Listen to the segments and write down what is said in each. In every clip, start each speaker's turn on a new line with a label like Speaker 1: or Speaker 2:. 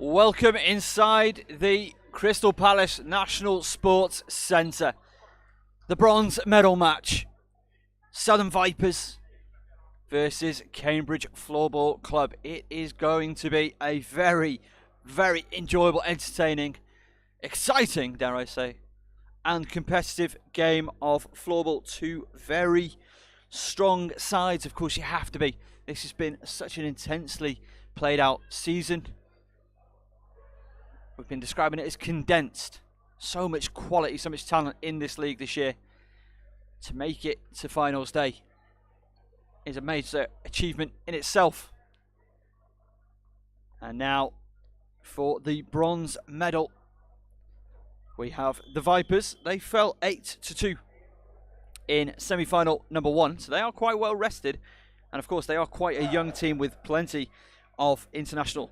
Speaker 1: Welcome inside the Crystal Palace National Sports Centre. The bronze medal match. Southern Vipers versus Cambridge Floorball Club. It is going to be a very, very enjoyable, entertaining, exciting, dare I say, and competitive game of floorball. Two very strong sides. Of course, you have to be. This has been such an intensely played out season. We've been describing it as condensed. So much quality, so much talent in this league this year. To make it to finals day is a major achievement in itself. And now for the bronze medal, we have the Vipers. They fell 8-2 in semi-final number 1, so they are quite well rested. And of course, they are quite a young team with plenty of international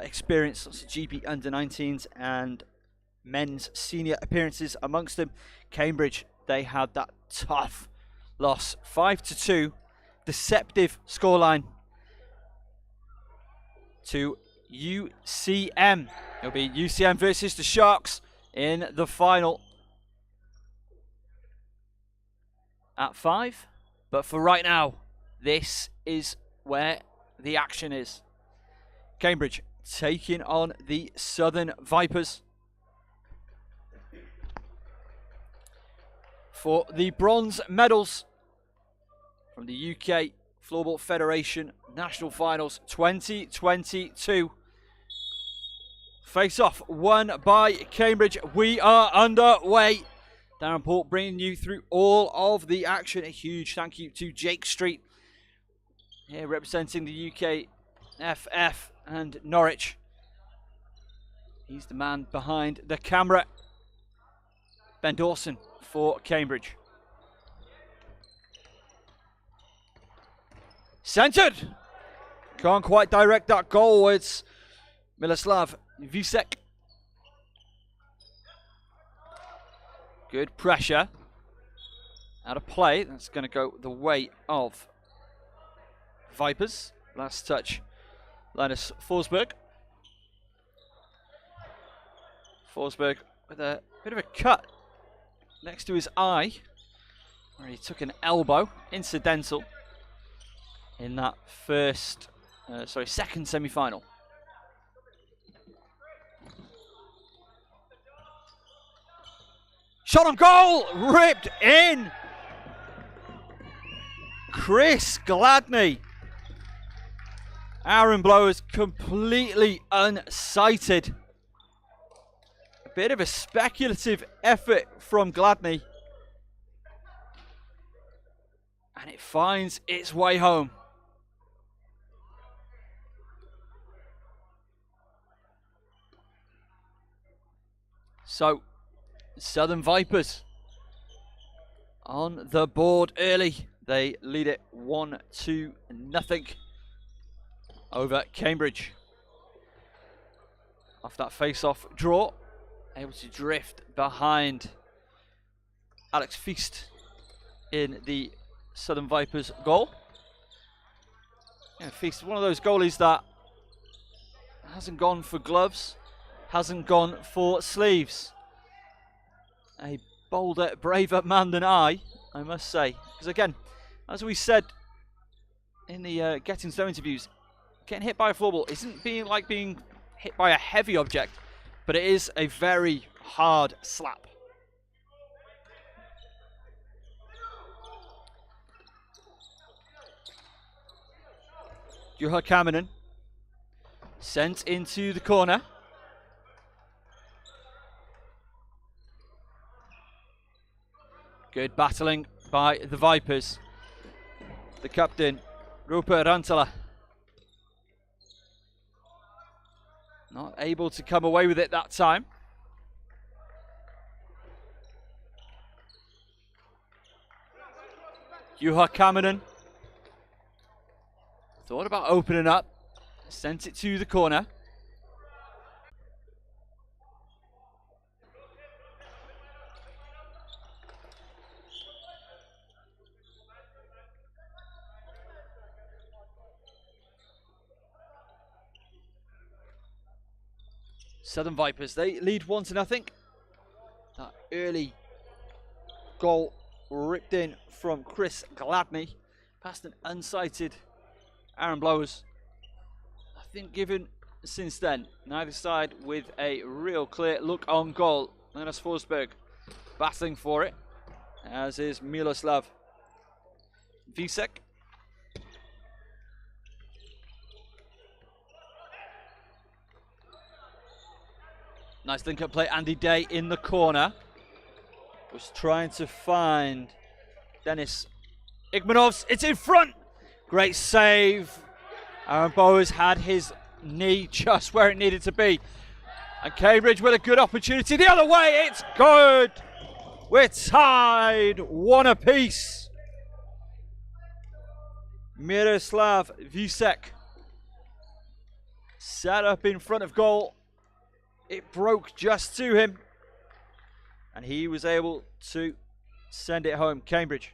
Speaker 1: experience, GB under-19s and men's senior appearances amongst them. Cambridge, they had that tough loss, 5-2, deceptive scoreline to UCM. It'll be UCM versus the Sharks in the final at 5. But for right now, this is where the action is. Cambridge taking on the Southern Vipers for the bronze medals from the UK Floorball Federation National Finals 2022. Face-off won by Cambridge. We are underway. Darren Paul bringing you through all of the action. A huge thank you to Jake Street here representing the UKFF and Norwich. He's the man behind the camera. Ben Dawson for Cambridge. Centered. Can't quite direct that goal. It's Miloslav Visek. Good pressure. Out of play. That's going to go the way of Vipers. Last touch. Linus Forsberg. Forsberg with a bit of a cut next to his eye, where he took an elbow, incidental, in that second semi-final. Shot on goal, ripped in. Chris Gladney. Aaron Blowers completely unsighted. A bit of a speculative effort from Gladney. And it finds its way home. So, Southern Vipers on the board early. They lead it 1-0 over Cambridge. Off that face-off draw, able to drift behind Alex Feast in the Southern Vipers goal. Yeah, Feast, one of those goalies that hasn't gone for gloves, hasn't gone for sleeves. A bolder, braver man than I must say. Because again, as we said in the Getting Snow interviews, getting hit by a floorball isn't being hit by a heavy object, but it is a very hard slap. Juha Kamanen sent into the corner. Good battling by the Vipers. The captain, Rupert Rantala, not able to come away with it that time. Juha Kamanen thought about opening up, sent it to the corner. Southern Vipers, they lead 1-0. That early goal ripped in from Chris Gladney past an unsighted Aaron Blowers. Nothing given since then. Neither side with a real clear look on goal. Linus Forsberg battling for it, as is Miloslav Visek. Nice link-up play. Andy Day in the corner was trying to find Dennis Igmanovs. It's in front. Great save. Aaron Bowers had his knee just where it needed to be. And Cambridge with a good opportunity. The other way, it's good. We're tied 1 apiece. Miroslav Visek sat up in front of goal. It broke just to him, and he was able to send it home. Cambridge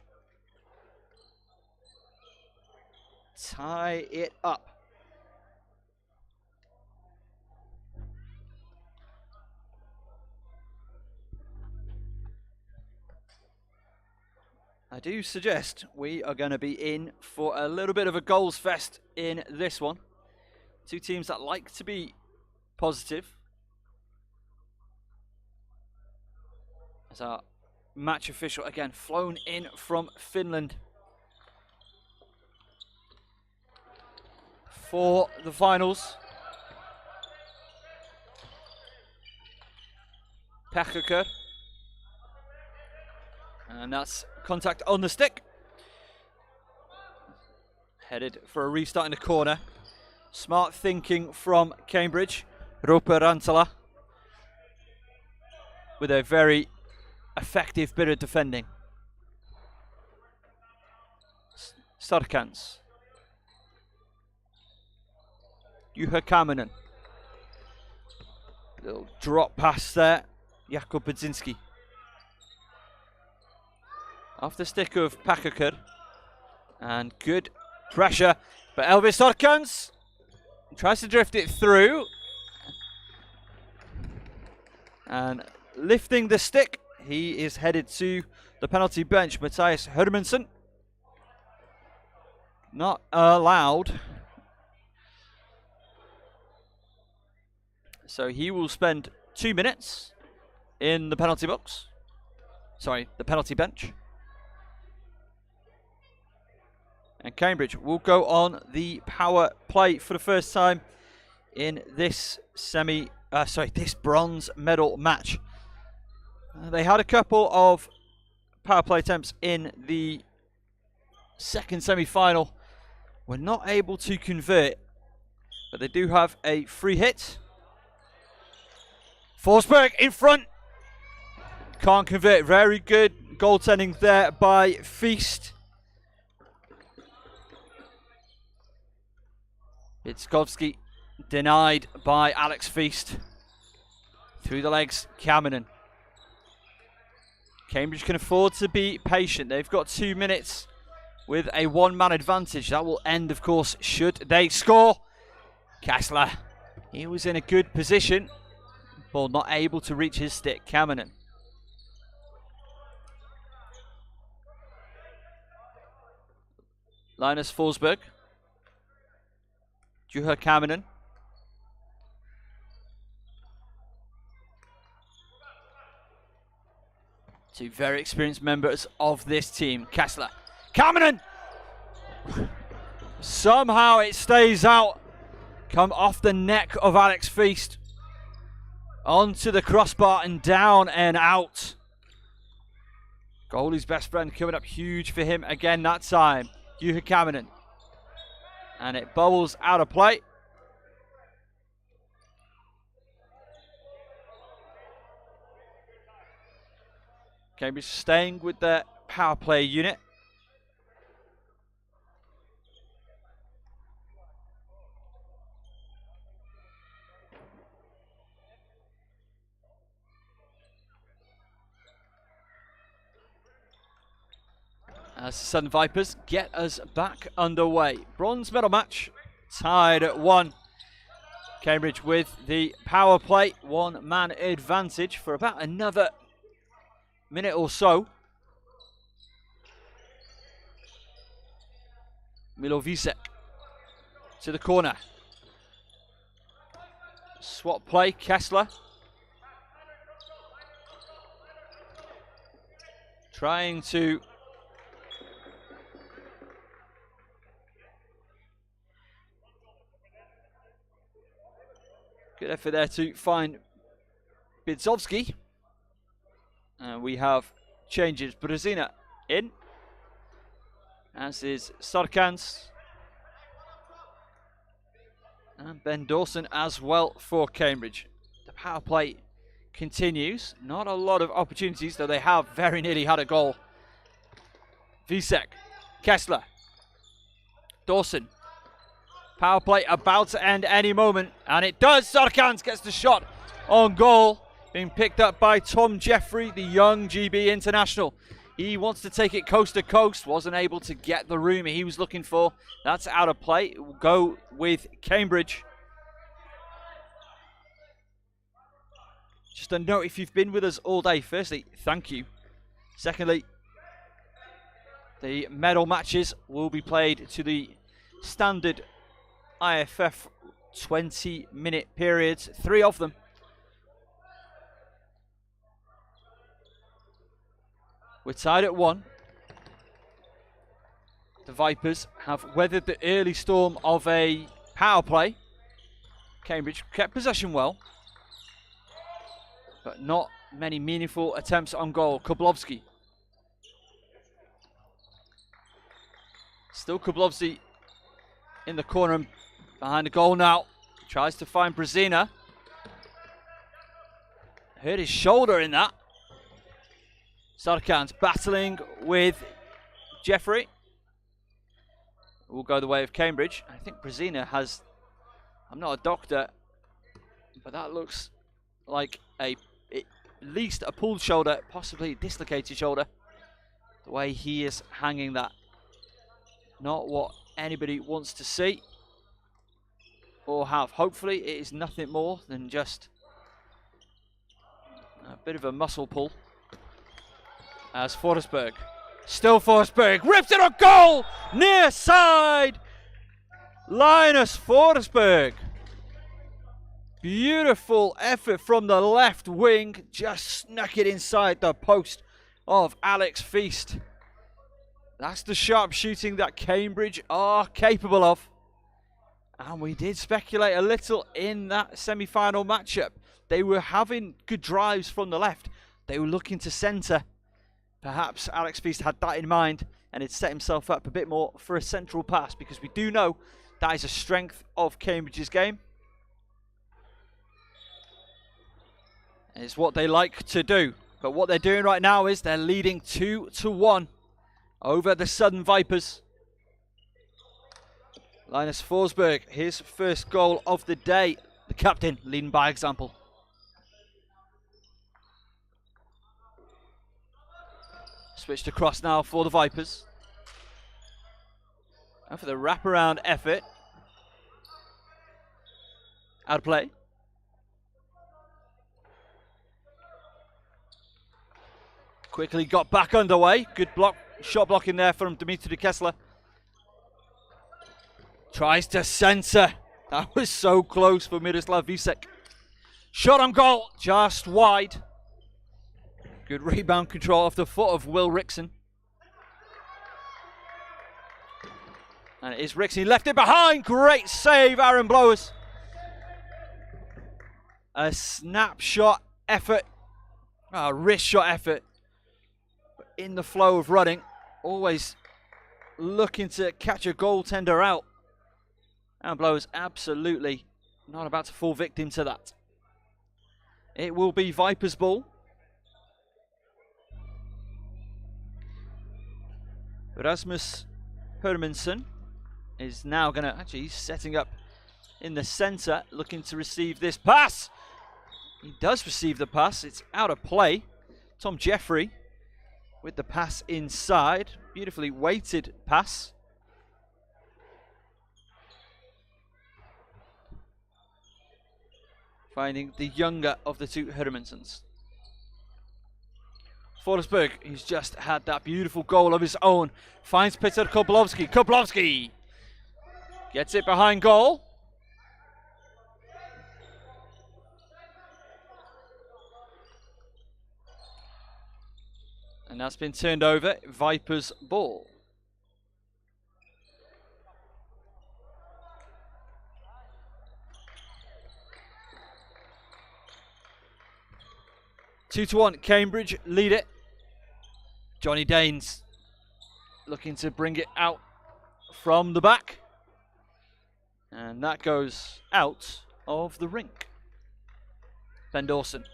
Speaker 1: tie it up. I do suggest we are going to be in for a little bit of a goals fest in this one. Two teams that like to be positive. As our match official, again, flown in from Finland for the finals. Pekka. And that's contact on the stick. Headed for a restart in the corner. Smart thinking from Cambridge. Roope Rantala with a very effective bit of defending. Starkans. Juha Kaminen. Little drop pass there. Jakub Budzinski. Off the stick of Pekka. And good pressure. But Elvis Starkans tries to drift it through. And lifting the stick, he is headed to the penalty bench. Matthias Hermansson. Not allowed. So he will spend 2 minutes in the penalty box. Sorry, the penalty bench. And Cambridge will go on the power play for the first time in this this bronze medal match. They had a couple of power play attempts in the second semi-final. Were not able to convert, but they do have a free hit. Forsberg in front. Can't convert. Very good goaltending there by Feast. Itzkovsky denied by Alex Feast. Through the legs, Kaminen. Cambridge can afford to be patient. They've got 2 minutes with a one-man advantage. That will end, of course, should they score. Kessler, he was in a good position. Ball not able to reach his stick. Kaminen. Linus Forsberg. Juha Kaminen. Two very experienced members of this team. Kessler. Kaminen! Somehow it stays out. Come off the neck of Alex Feast. Onto the crossbar and down and out. Goalie's best friend coming up huge for him again that time. Juha Kaminen. And it bubbles out of play. Cambridge staying with their power play unit. As the Southern Vipers get us back underway. Bronze medal match, tied at 1. Cambridge with the power play, one-man advantage for about another minute or so. Milovic to the corner. Swap play, Kessler. Trying to good effort there to find Bidzovsky. And we have changes. Brezina in, as is Sarkans. And Ben Dawson as well for Cambridge. The power play continues. Not a lot of opportunities, though they have very nearly had a goal. Visek, Kessler, Dawson. Power play about to end any moment, and it does. Sarkans gets the shot on goal, being picked up by Tom Jeffrey, the young GB international. He wants to take it coast to coast, wasn't able to get the room he was looking for. That's out of play. It will go with Cambridge. Just a note, if you've been with us all day, firstly, thank you. Secondly, the medal matches will be played to the standard IFF 20-minute periods, 3 of them. We're tied at 1. The Vipers have weathered the early storm of a power play. Cambridge kept possession well, but not many meaningful attempts on goal. Kublovsky. Still Kublovsky in the corner and behind the goal now. Tries to find Brezina. Hurt his shoulder in that. Sarkans battling with Jeffrey. Will go the way of Cambridge. I think Brezina has, I'm not a doctor, but that looks like at least a pulled shoulder, possibly a dislocated shoulder. The way he is hanging that. Not what anybody wants to see or have. Hopefully it is nothing more than just a bit of a muscle pull. As Forsberg, still Forsberg, rips it on goal, near side, Linus Forsberg. Beautiful effort from the left wing, just snuck it inside the post of Alex Feast. That's the sharp shooting that Cambridge are capable of. And we did speculate a little in that semi-final matchup. They were having good drives from the left. They were looking to centre. Perhaps Alex Feast had that in mind and had set himself up a bit more for a central pass, because we do know that is a strength of Cambridge's game. And it's what they like to do. But what they're doing right now is they're leading 2-1 over the Southern Vipers. Linus Forsberg, his first goal of the day. The captain leading by example. Switched across now for the Vipers. And for the wraparound effort. Out of play. Quickly got back underway. Good block, shot blocking there from Dimitri Kessler. Tries to centre. That was so close for Miroslav Visek. Shot on goal, just wide. Good rebound control off the foot of Will Rickson. And it is Rickson, he left it behind. Great save, Aaron Blowers. A snapshot effort, a wrist shot effort. But in the flow of running, always looking to catch a goaltender out. Aaron Blowers absolutely not about to fall victim to that. It will be Vipers' ball. Rasmus Hermansson is now going to, actually he's setting up in the centre, looking to receive this pass. He does receive the pass, it's out of play. Tom Jeffrey with the pass inside, beautifully weighted pass. finding the younger of the two Hermansons. Forsberg, who's just had that beautiful goal of his own, finds Peter Koblowski. Koblowski gets it behind goal. And that's been turned over. Vipers ball. Two to 1, Cambridge lead it. Johnny Danes looking to bring it out from the back. And that goes out of the rink. Ben Dawson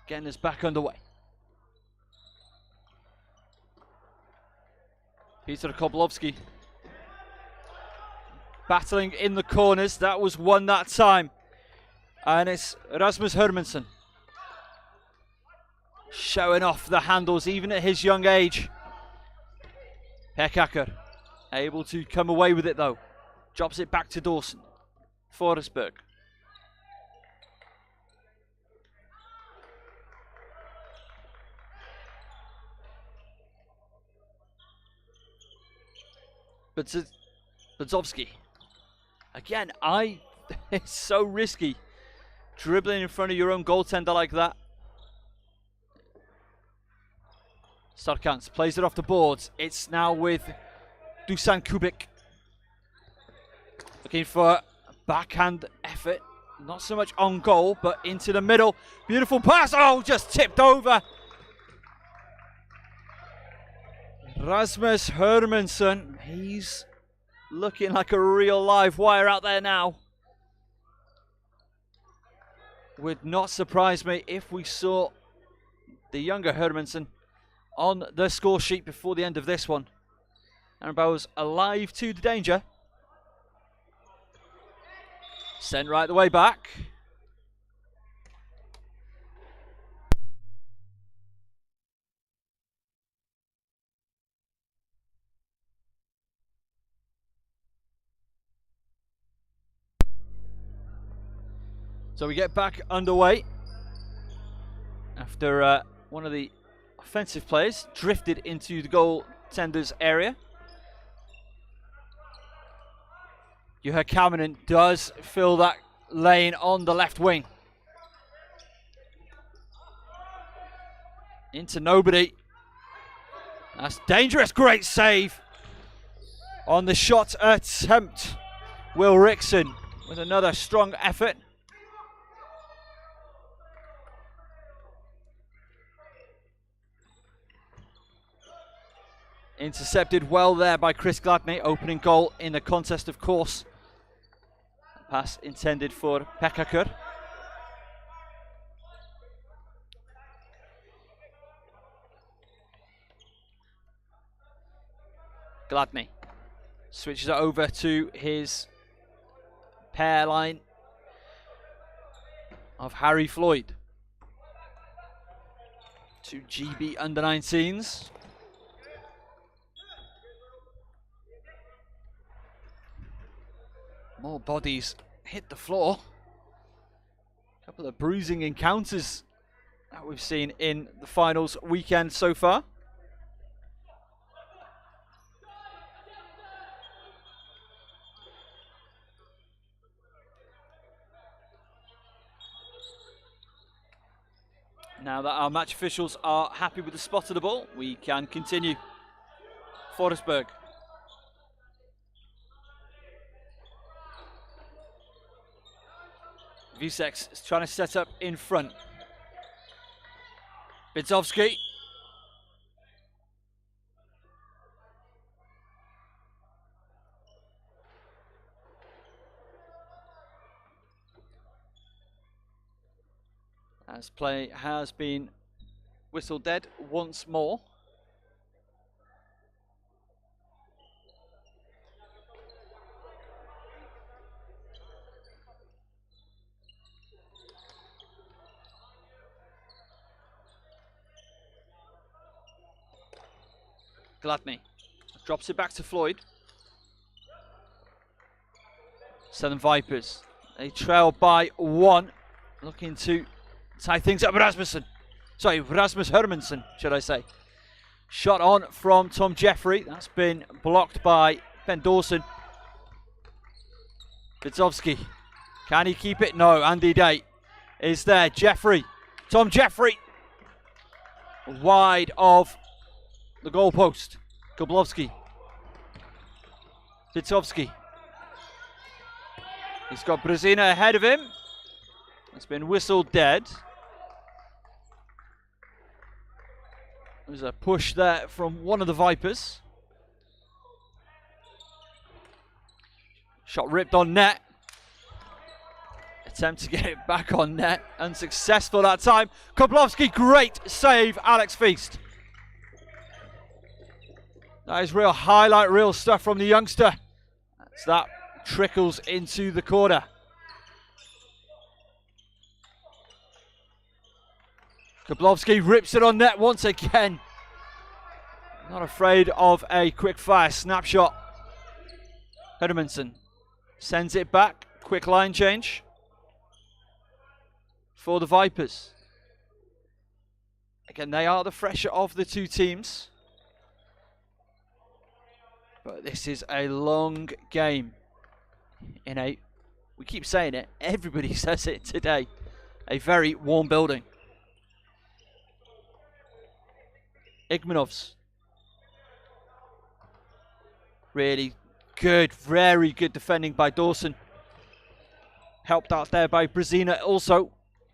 Speaker 1: getting us back underway. Peter Koblowski battling in the corners. That was one that time. And it's Rasmus Hermansson showing off the handles even at his young age. Pekaker able to come away with it though. Drops it back to Dawson. Forsberg. Badzowski. Again, it's so risky. Dribbling in front of your own goaltender like that. Starkans plays it off the boards. It's now with Dusan Kubik. Looking for a backhand effort. Not so much on goal, but into the middle. Beautiful pass. Oh, just tipped over. Rasmus Hermansson. He's looking like a real live wire out there now. Would not surprise me if we saw the younger Hermansson on the score sheet before the end of this one. Aaron Bowers alive to the danger. Sent right the way back. So we get back underway after one of the offensive players drifted into the goaltender's area. Juha Kaminen does fill that lane on the left wing. Into nobody. That's dangerous. Great save on the shot attempt. Will Rickson with another strong effort. Intercepted well there by Chris Gladney. Opening goal in the contest, of course. Pass intended for Pekaker. Gladney switches it over to his pair line of Harry Floyd. To GB under 19s. More bodies hit the floor. A couple of bruising encounters that we've seen in the finals weekend so far. Now that our match officials are happy with the spot of the ball, we can continue. Forsberg. Vucex is trying to set up in front. Badzowski. As play has been whistled dead once more. Gladney drops it back to Floyd. Southern Vipers They trail by 1. Looking to tie things up. Rasmus Hermansson, should I say. Shot on from Tom Jeffrey. That's been blocked by Ben Dawson. Widzowski. Can he keep it? No. Andy Day is there. Jeffrey. Tom Jeffrey. Wide of the goalpost. Koblowski. Widzowski. He's got Brezina ahead of him. It's been whistled dead. There's a push there from one of the Vipers. Shot ripped on net. Attempt to get it back on net. Unsuccessful that time. Koblowski, great save, Alex Feast. That is real highlight, real stuff from the youngster. As that trickles into the corner. Koblowski rips it on net once again. Not afraid of a quick fire snapshot. Hermansson sends it back. Quick line change for the Vipers. Again, they are the fresher of the two teams. But this is a long game. We keep saying it, everybody says it today, a very warm building. Igmanovs. Really good, very good defending by Dawson. Helped out there by Brezina also.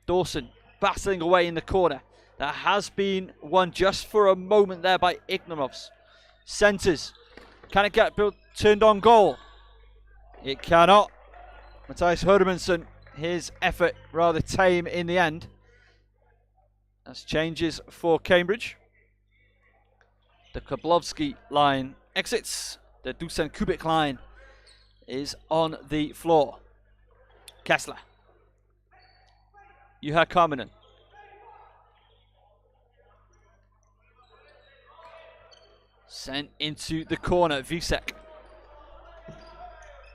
Speaker 1: Dawson battling away in the corner. That has been won just for a moment there by Igmanovs. Centres. Can it get turned on goal? It cannot. Mattias Hermansson, his effort rather tame in the end. That's changes for Cambridge. The Koblowski line exits. The Dusan Kubik line is on the floor. Kessler. Juha Karminen. Sent into the corner. Visek.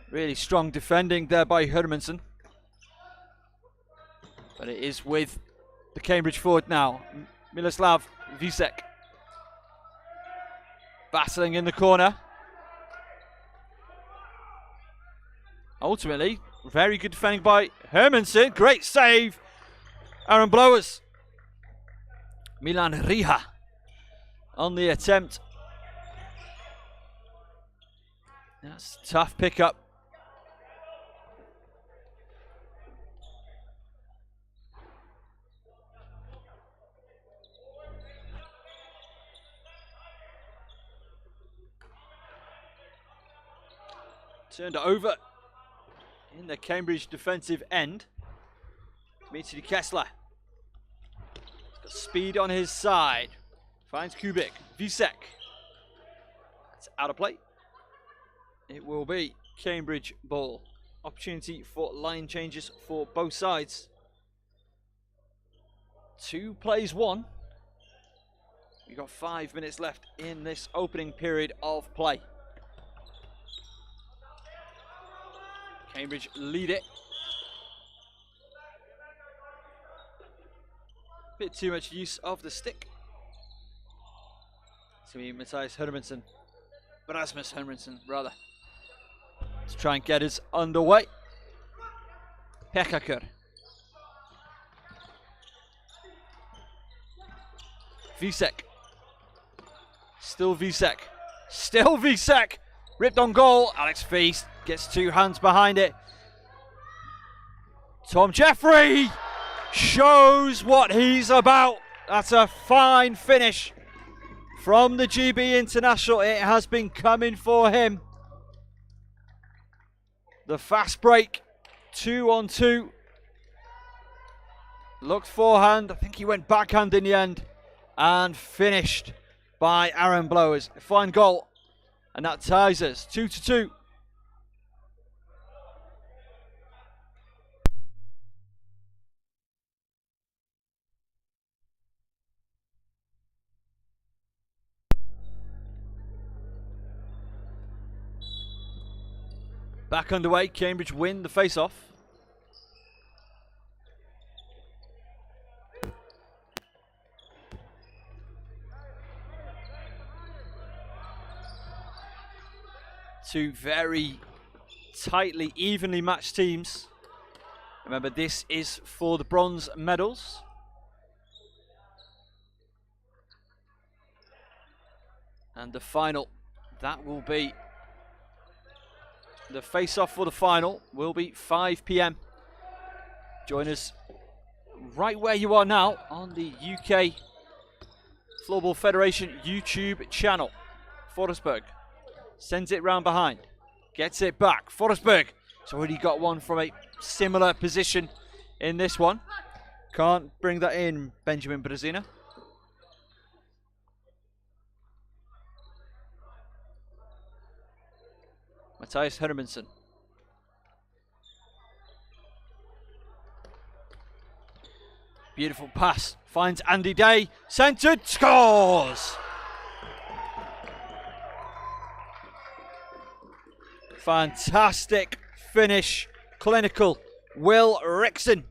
Speaker 1: Really strong defending there by Hermansson. But it is with the Cambridge forward now. Miloslav Visek. Battling in the corner. Ultimately, very good defending by Hermansson. Great save. Aaron Blowers. Milan Riha on the attempt. That's a tough pickup. Turned it over in the Cambridge defensive end. Dmitry Kessler. He's got speed on his side. Finds Kubik. Visek. That's out of play. It will be Cambridge ball. Opportunity for line changes for both sides. 2 plays 1. We've got 5 minutes left in this opening period of play. Cambridge lead it. Bit too much use of the stick. It's going to be Mattias Hermansson. Rasmus Hermansson, rather. To try and get us underway. Pekaker. Visek. Still Visek. Still Visek. Ripped on goal. Alex Feast gets 2 hands behind it. Tom Jeffrey shows what he's about. That's a fine finish from the GB International. It has been coming for him. The fast break. 2-on-2. Looked forehand. I think he went backhand in the end. And finished by Aaron Blowers. A fine goal. And that ties us 2-2. Back underway. Cambridge win the face-off. Two very tightly, evenly matched teams. Remember, this is for the bronze medals. And the final, that will be the face-off for the final, will be 5 p.m. Join us right where you are now on the UK Floorball Federation YouTube channel. Forsberg sends it round behind, gets it back. Forsberg has already got one from a similar position in this one. Can't bring that in, Benjamin Brezina. Matthias Hermansson. Beautiful pass, finds Andy Day, centered, scores! Fantastic finish, clinical, Will Rickson.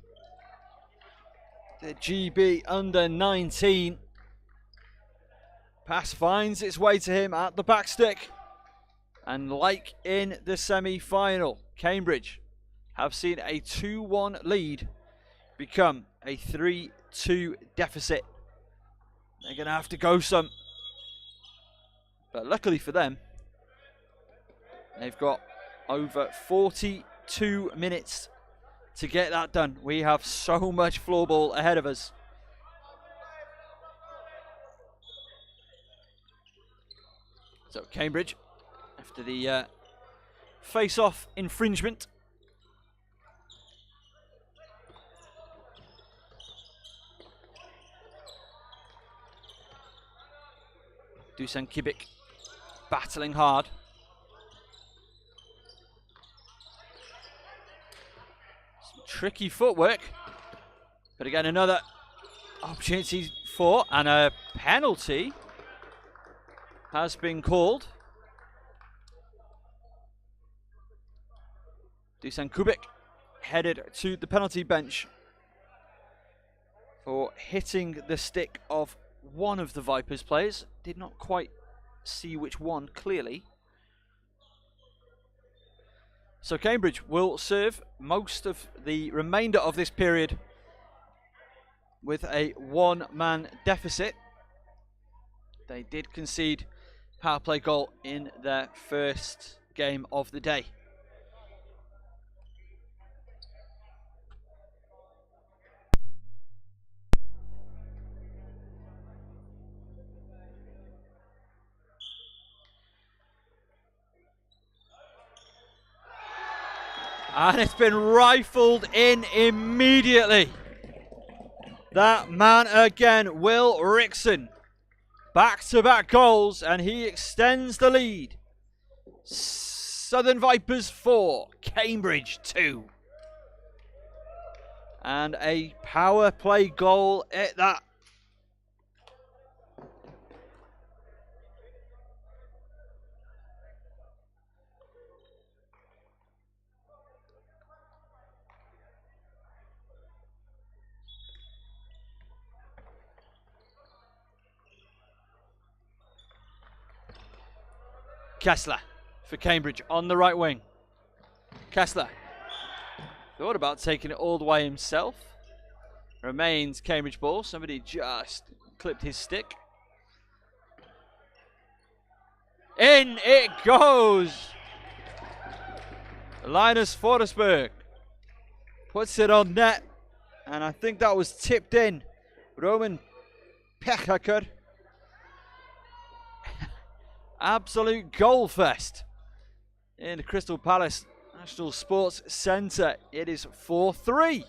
Speaker 1: The GB under 19. Pass finds its way to him at the back stick. And like in the semi-final, Cambridge have seen a 2-1 lead become a 3-2 deficit. They're going to have to go some. But luckily for them, they've got over 42 minutes to get that done. We have so much floorball ahead of us. So Cambridge, after the face-off infringement, Dusan Kibik battling hard. Some tricky footwork, but again another opportunity for, and a penalty has been called. Dusan Kubik headed to the penalty bench for hitting the stick of one of the Vipers players. Did not quite see which one clearly. So Cambridge will serve most of the remainder of this period with a one-man deficit. They did concede power play goal in their first game of the day. And it's been rifled in immediately. That man again, Will Rickson. Back-to-back goals, and he extends the lead. Southern Vipers 4, Cambridge 2. And a power play goal at that. Kessler for Cambridge on the right wing. Kessler thought about taking it all the way himself. Remains Cambridge ball. Somebody just clipped his stick. In it goes. Linus Forsberg puts it on net, and I think that was tipped in. Roman Pechaker. Absolute goal fest in the Crystal Palace National Sports Centre. It is 4-3.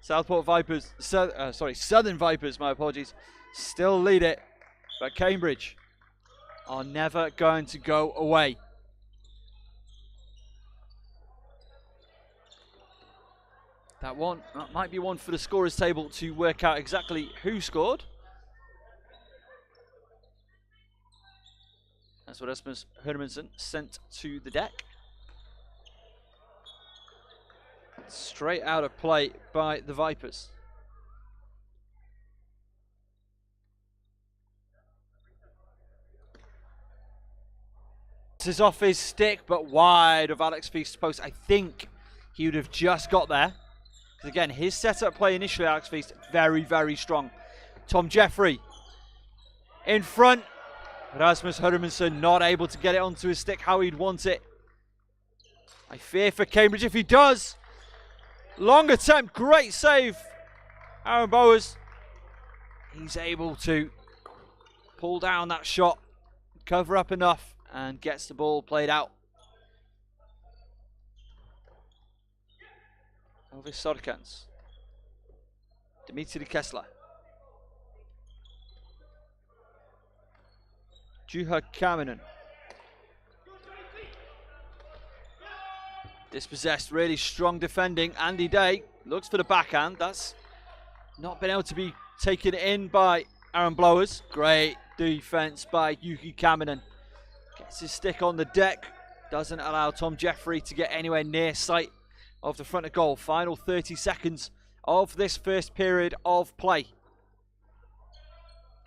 Speaker 1: Southport Vipers, Southern Vipers, my apologies, still lead it, but Cambridge are never going to go away. That might be one for the scorers table to work out exactly who scored. That's what Rasmus Hermansson sent to the deck. Straight out of play by the Vipers. bounces off his stick, but wide of Alex Feast's post. I think he would have just got there. Because again, his setup play initially, Alex Feast, very, very strong. Tom Jeffrey in front. Rasmus Hermansen not able to get it onto his stick how he'd want it. I fear for Cambridge if he does. Long attempt, great save. Aaron Bowers. He's able to pull down that shot, cover up enough, and gets the ball played out. Over Sorkans. Dimitri Kessler. Juha Kaminen. Dispossessed, really strong defending. Andy Day looks for the backhand. That's not been able to be taken in by Aaron Blowers. Great defense by Yuki Kaminen. Gets his stick on the deck. Doesn't allow Tom Jeffrey to get anywhere near sight of the front of goal. Final 30 seconds of this first period of play.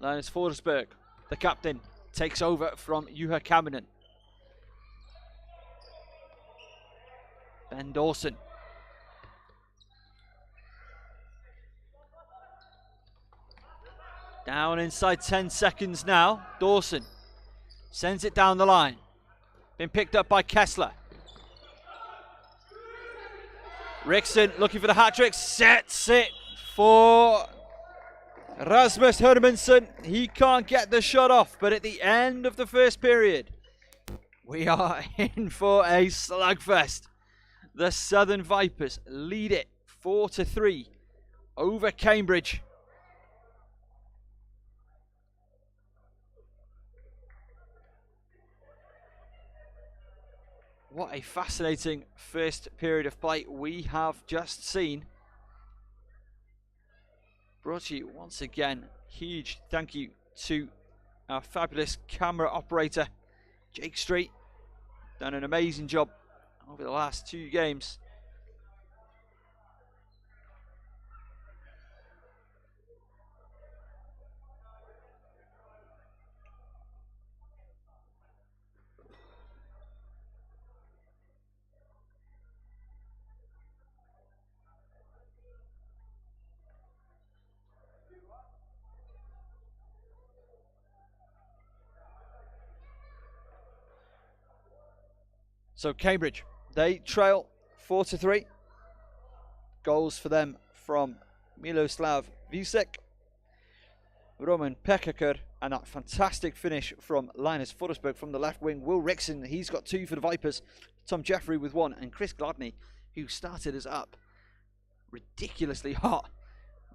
Speaker 1: Linus Forsberg, the captain, takes over from Juha Kaminen. Ben Dawson. Down inside 10 seconds now. Dawson sends it down the line. Been picked up by Kessler. Rickson looking for the hat-trick. Sets it for Rasmus Hermansen. He can't get the shot off, but at the end of the first period, we are in for a slugfest. The Southern Vipers lead it 4-3 over Cambridge. What a fascinating first period of play we have just seen. Brought to you once again, huge thank you to our fabulous camera operator, Jake Street. Done an amazing job over the last 2 games. So Cambridge, they trail 4-3. Goals for them from Miloslav Visek, Roman Pekaker, and that fantastic finish from Linus Forsberg from the left wing. Will Rickson, he's got 2 for the Vipers. Tom Jeffrey with 1, and Chris Gladney, who started us up ridiculously hot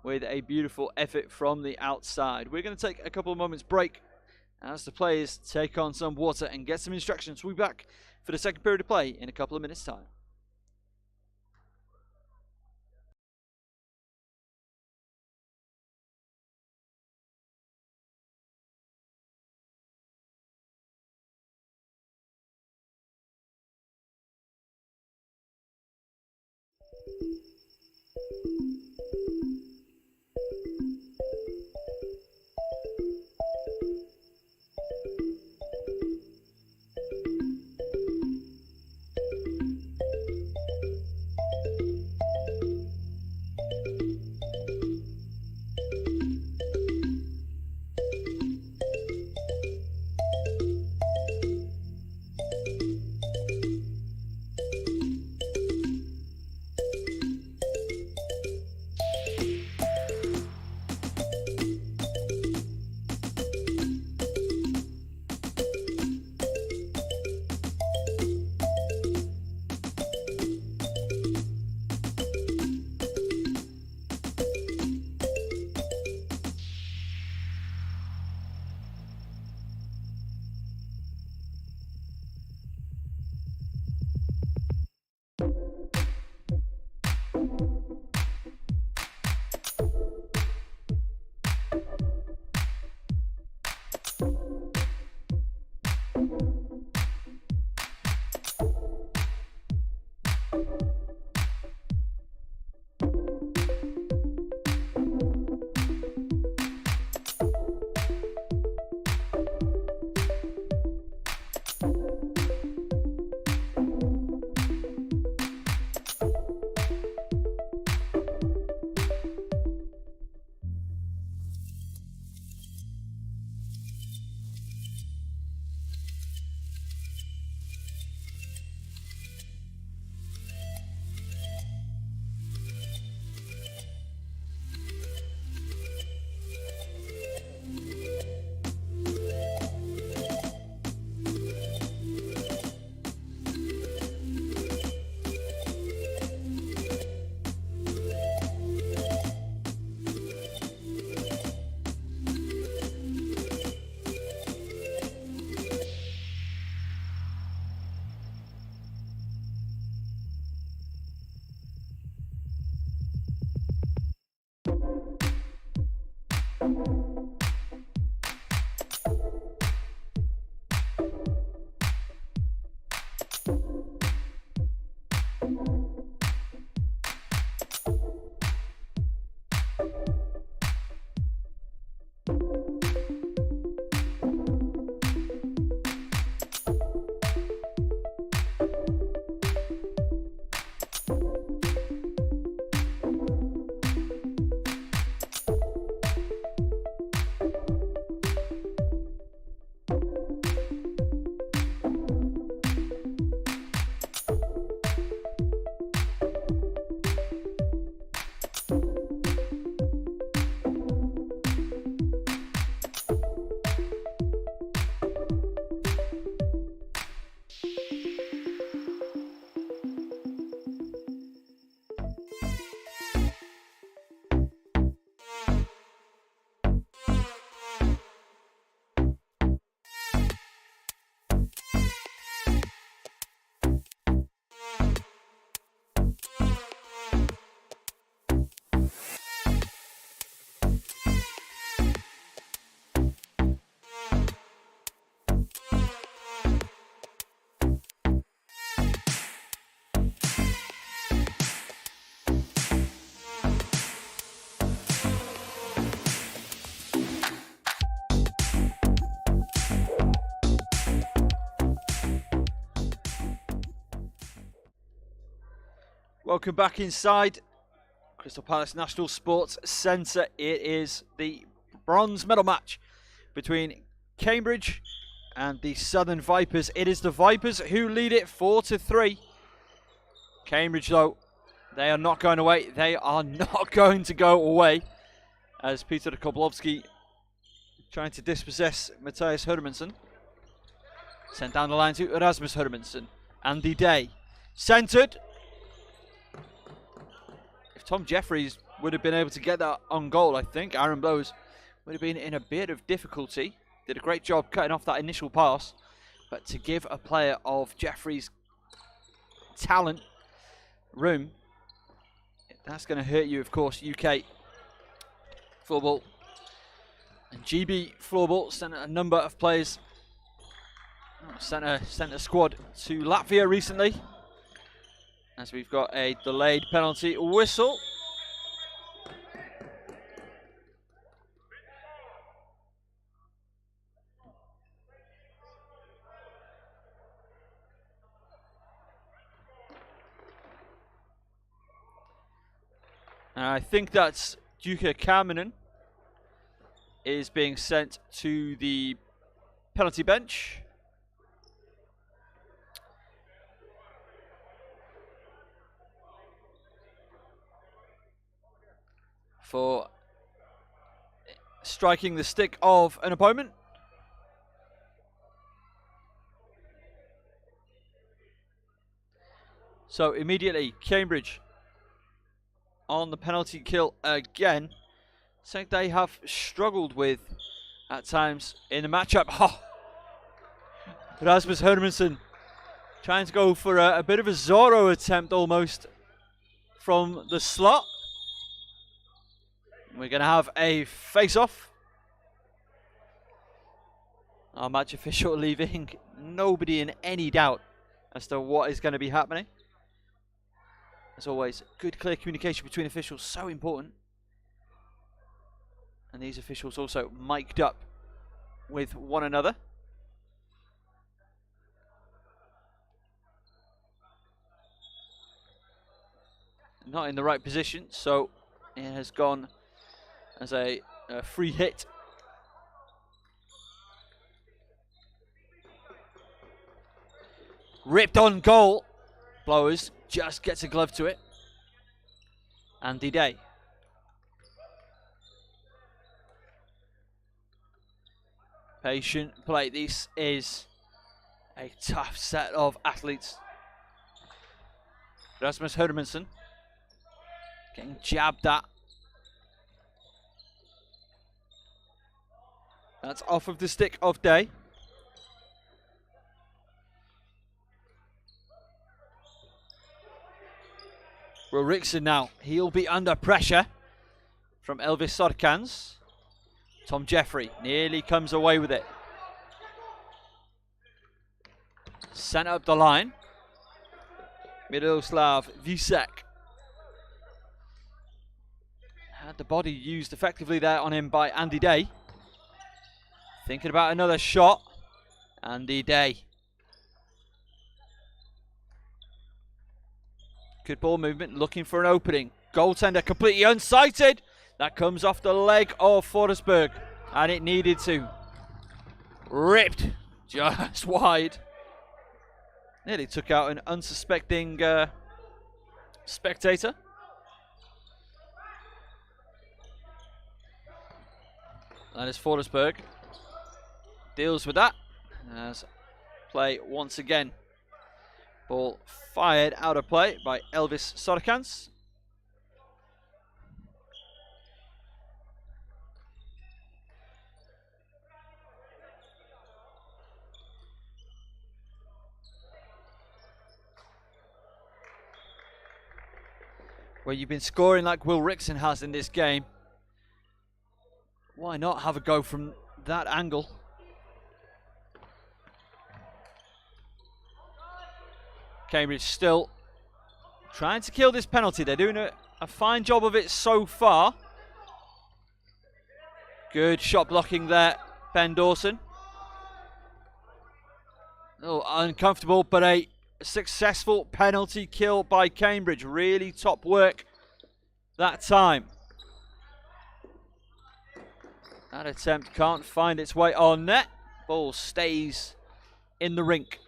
Speaker 1: with a beautiful effort from the outside. We're going to take a couple of moments break as the players take on some water and get some instructions. We'll be back for the second period of play in a couple of minutes' time. Welcome back inside Crystal Palace National Sports Centre. It is the bronze medal match between Cambridge and the Southern Vipers. It is the Vipers who lead it 4-3. Cambridge, though, they are not going away. They are not going to go away. As Peter Koblovsky trying to dispossess Matthias Hermansen. Sent down the line to Erasmus Hermansen. Andy Day. Centred. If Tom Jeffries would have been able to get that on goal, I think Aaron Blows would have been in a bit of difficulty. Did a great job cutting off that initial pass. But to give a player of Jeffries' talent room, that's going to hurt you, of course. UK Floorball and GB Floorball sent a number of players, sent a squad to Latvia recently, as we've got a delayed penalty whistle. And I think that's Jukka Kaminen is being sent to the penalty bench. For striking the stick of an opponent. So immediately Cambridge on the penalty kill again. Something they have struggled with at times in the matchup. Oh. Rasmus Hermansen trying to go for a bit of a Zorro attempt almost from the slot. We're going to have a face-off. Our match official leaving nobody in any doubt as to what is going to be happening. As always, good clear communication between officials, so important. And these officials also mic'd up with one another. Not in the right position, so it has gone as a free hit. Ripped on goal. Blowers just gets a glove to it. Andy Day. Patient play. This is a tough set of athletes. Rasmus Hermansen getting jabbed at. That's off of the stick of Day. Will Rickson now. He'll be under pressure from Elvis Sorkans. Tom Jeffrey nearly comes away with it. Sent up the line. Miroslav Visek. Had the body used effectively there on him by Andy Day. Thinking about another shot. Andy Day. Good ball movement, looking for an opening. Goaltender completely unsighted. That comes off the leg of Forsberg. And it needed to. Ripped just wide. Nearly took out an unsuspecting spectator. That is Forsberg. Deals with that. As play once again. Ball fired out of play by Elvis Sorkans. Well, you've been scoring like Will Rickson has in this game. Why not have a go from that angle? Cambridge still trying to kill this penalty. They're doing a fine job of it so far. Good shot blocking there, Ben Dawson. A little uncomfortable, but a successful penalty kill by Cambridge. Really top work that time. That attempt can't find its way on net. Ball stays in the rink.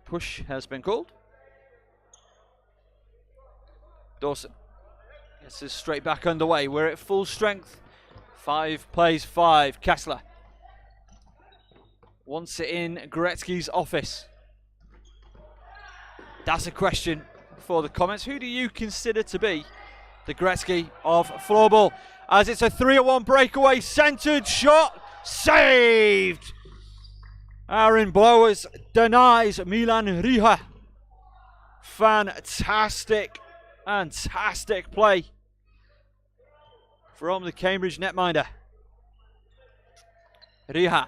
Speaker 1: Push has been called. Dawson gets us straight back underway. We're at full strength. 5 plays 5. Kessler wants it in Gretzky's office. That's a question for the comments. Who do you consider to be the Gretzky of floorball? As it's a 3-1 breakaway, centered shot, saved. Aaron Blowers denies Milan Riha. Fantastic play from the Cambridge netminder. Riha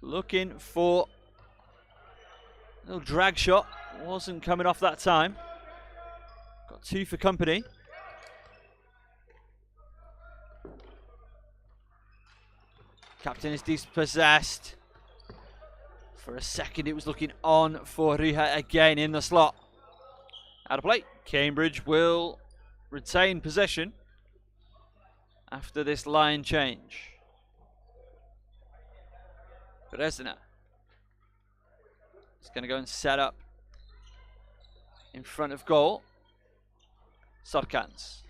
Speaker 1: looking for a little drag shot. Wasn't coming off that time. Got 2 for company. Captain is dispossessed. For a second it was looking on for Riha again in the slot. Out of play. Cambridge will retain possession after this line change. Brezina is going to go and set up in front of goal. Sarkans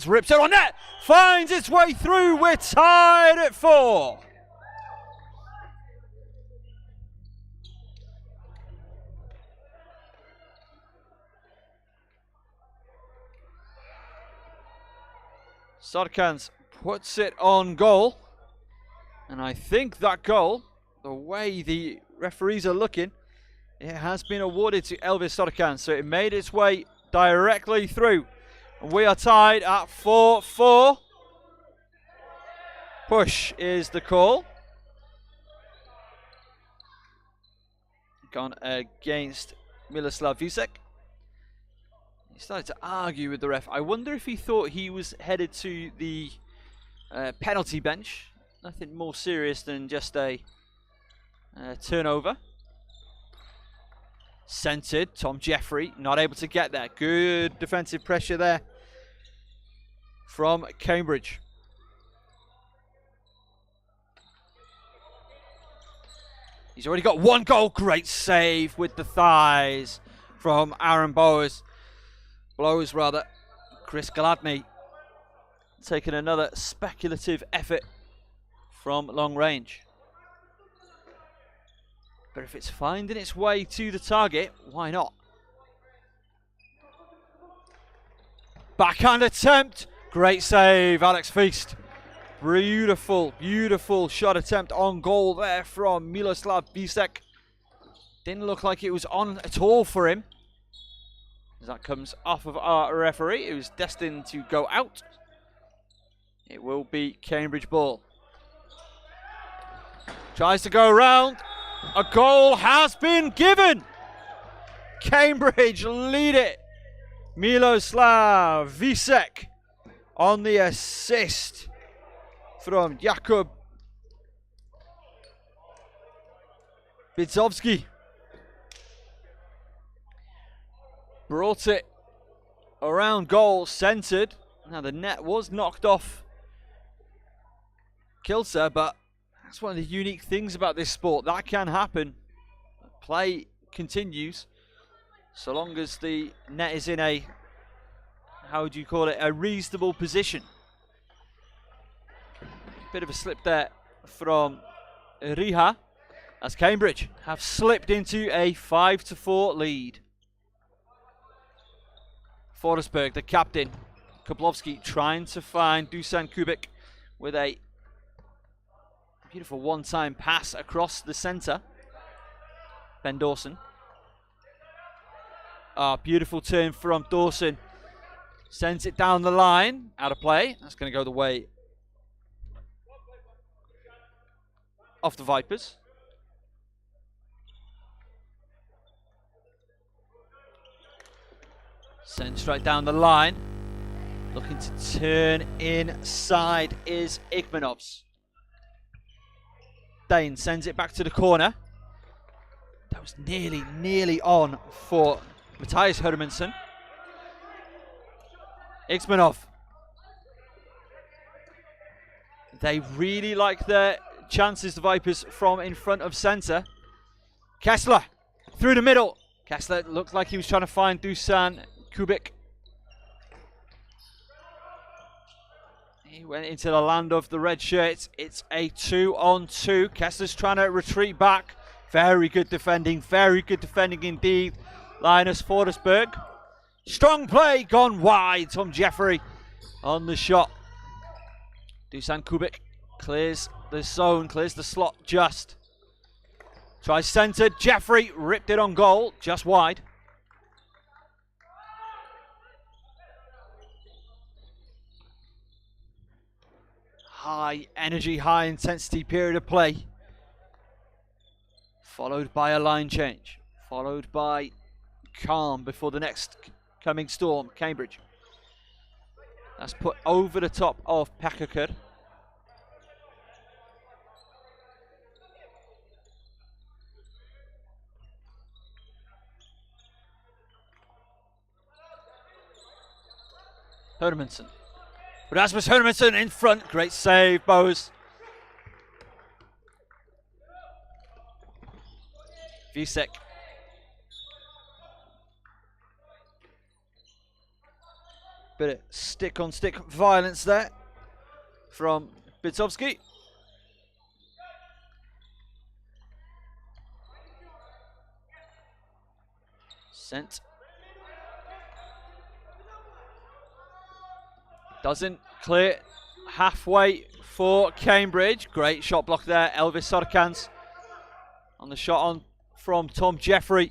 Speaker 1: rips it on net, finds its way through. We're tied at 4. Sarkans puts it on goal. And I think that goal, the way the referees are looking, it has been awarded to Elvis Sarkans. So it made its way directly through. And we are tied at 4-4. Push is the call. Gone against Miloslav Visek. He started to argue with the ref. I wonder if he thought he was headed to the penalty bench. Nothing more serious than just a turnover. Centered, Tom Jeffrey not able to get there. Good defensive pressure there from Cambridge. He's already got 1 goal. Great save with the thighs from Aaron Blowers. Chris Gladney taking another speculative effort from long range. But if it's finding its way to the target, why not? Backhand attempt. Great save, Alex Feast. Beautiful shot attempt on goal there from Miloslav Visek. Didn't look like it was on at all for him. As that comes off of our referee, it was destined to go out. It will be Cambridge ball. Tries to go around. A goal has been given. Cambridge lead it. Miloslav Visek on the assist from Jakub Bidzowski. Brought it around goal, centered. Now the net was knocked off Kilser, but that's one of the unique things about this sport. That can happen. Play continues so long as the net is in a, how would you call it, a reasonable position. Bit of a slip there from Riha as Cambridge have slipped into a 5-4 lead. Forsberg, the captain, Koblowski trying to find Dusan Kubik with a beautiful one-time pass across the centre. Ben Dawson. Beautiful turn from Dawson. Sends it down the line. Out of play. That's going to go the way of the Vipers. Sends right down the line. Looking to turn inside is Igmanovs. Dane sends it back to the corner. That was nearly on for Matthias Hermansen. Ixmanov. They really like their chances, the Vipers, from in front of centre. Kessler through the middle. Kessler looked like he was trying to find Dusan Kubik. He went into the land of the red shirts. It's a 2-on-2. Kessler's trying to retreat back. Very good defending indeed. Linus Forsberg. Strong play, gone wide. Tom Jeffrey on the shot. Dusan Kubik clears the zone, clears the slot just. Tries centre, Jeffrey ripped it on goal, just wide. High energy, high intensity period of play. Followed by a line change. Followed by calm before the next coming storm, Cambridge. That's put over the top of Pekakar. Hermansen. Rasmus Hermansen in front. Great save, Bose. Visek. Bit of stick-on-stick violence there from Bitzovsky. Sent. Doesn't clear halfway for Cambridge. Great shot block there. Elvis Sorkans on the shot on from Tom Jeffrey.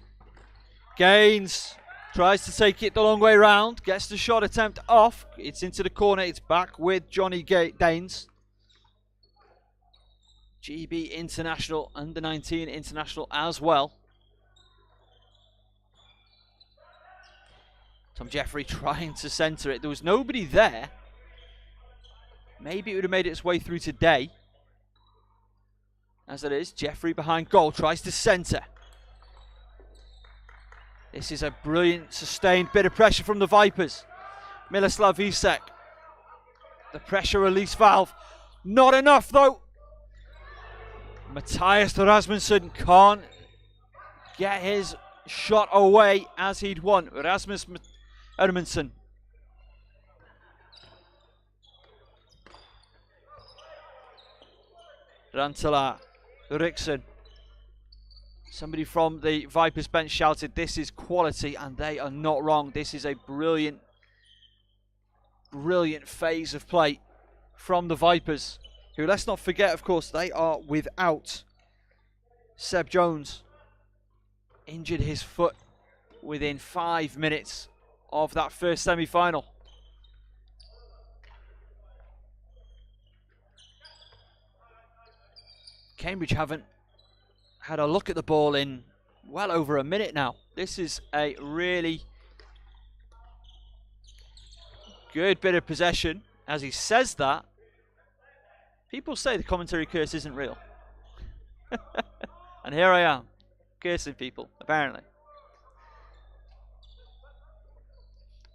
Speaker 1: Gains. Tries to take it the long way round. Gets the shot attempt off. It's into the corner. It's back with Johnny Danes. GB international, under 19 international as well. Tom Jeffrey trying to centre it. There was nobody there. Maybe it would have made its way through today. As it is, Jeffrey behind goal tries to centre. This is a brilliant, sustained bit of pressure from the Vipers. Miloslav Visek. The pressure release valve. Not enough though. Matthias Rasmussen can't get his shot away as he'd want. Rasmus Hermansen. Rantala. Rickson. Somebody from the Vipers bench shouted, this is quality, and they are not wrong. This is a brilliant phase of play from the Vipers, who, let's not forget, of course, they are without Seb Jones. Injured his foot within 5 minutes of that first semi-final. Cambridge haven't had a look at the ball in well over a minute now. This is a really good bit of possession. As he says that, people say the commentary curse isn't real. And here I am, cursing people, apparently.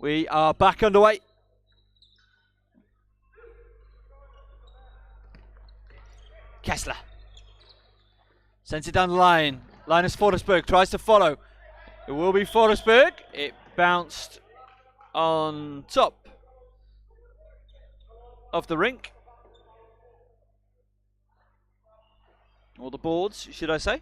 Speaker 1: We are back underway. Kessler. Sends it down the line. Linus Forsberg tries to follow. It will be Forsberg. It bounced on top of the rink. Or the boards, should I say.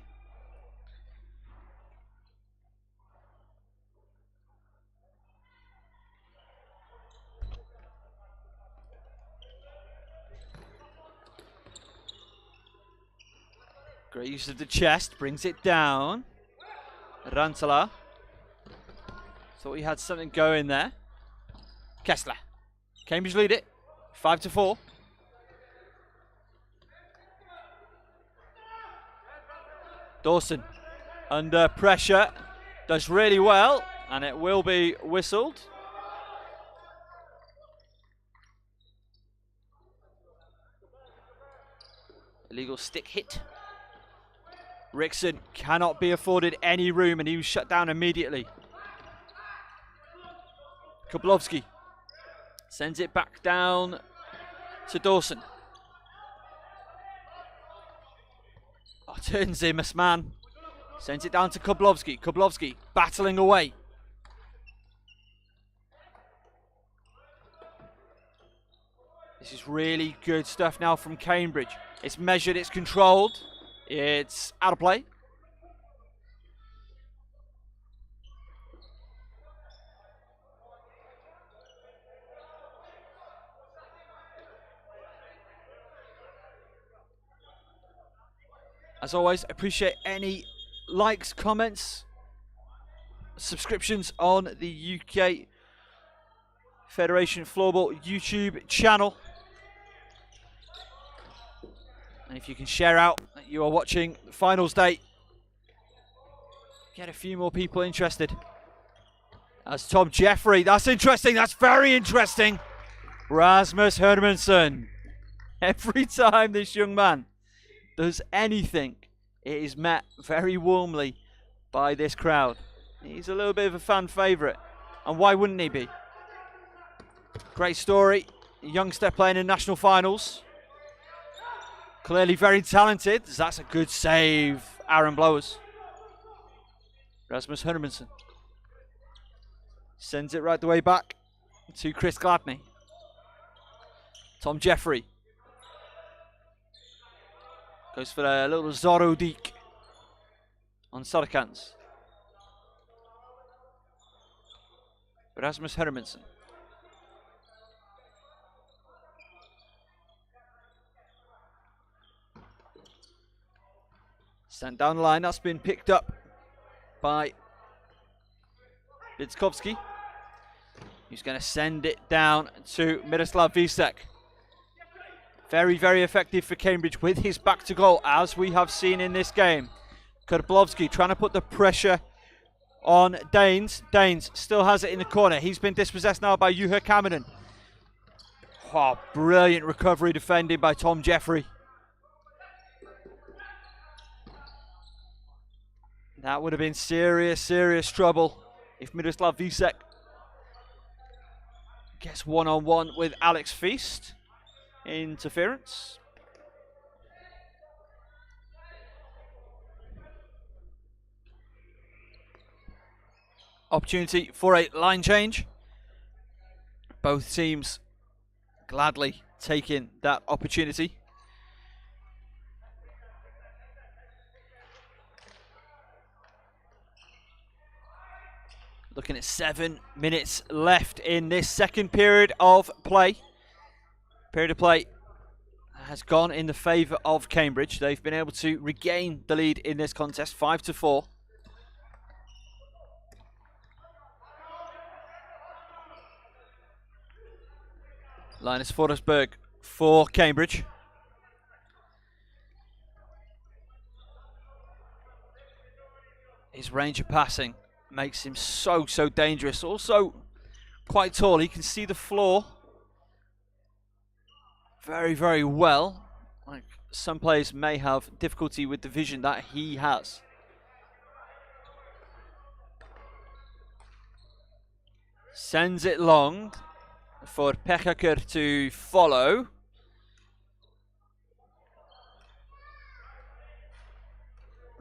Speaker 1: Great use of the chest, brings it down. Rantala. Thought he had something going there. Kessler. Cambridge lead it, 5-4. Dawson, under pressure, does really well, and it will be whistled. Illegal stick hit Rickson cannot be afforded any room, and he was shut down immediately. Koblovsky sends it back down to Dawson. Oh, turns him, man. Sends it down to Koblovsky. Koblovsky battling away. This is really good stuff now from Cambridge. It's measured, it's controlled, it's out of play. As always, appreciate any likes, comments, subscriptions on the UK Federation Floorball YouTube channel. And if you can share out that you are watching the finals day, get a few more people interested. That's Tom Jeffrey. That's interesting. That's very interesting. Rasmus Hermansson. Every time this young man does anything, it is met very warmly by this crowd. He's a little bit of a fan favourite, and why wouldn't he be? Great story, a youngster playing in national finals. Clearly very talented. That's a good save, Aaron Blowers. Rasmus Hermansson sends it right the way back to Chris Gladney. Tom Jeffrey goes for a little Zorro Deek on Sarkans. Rasmus Hermansson. Sent down the line, that's been picked up by Vidskovsky. He's going to send it down to Miroslav Vísek. Very, very effective for Cambridge with his back to goal, as we have seen in this game. Koblovsky trying to put the pressure on Danes. Danes still has it in the corner. He's been dispossessed now by Juha Cameron. Oh, brilliant recovery defending by Tom Jeffrey. That would have been serious, serious trouble if Miroslav Vísek gets one-on-one with Alex Feast. Interference. Opportunity for a line change. Both teams gladly taking that opportunity. Looking at 7 minutes left in this second period of play. Period of play has gone in the favour of Cambridge. They've been able to regain the lead in this contest, 5-4. Linus Forsberg for Cambridge. His range of passing makes him so dangerous. Also quite tall. He can see the floor very, very well. Like some players may have difficulty with the vision that he has. Sends it long for Pekaker to follow.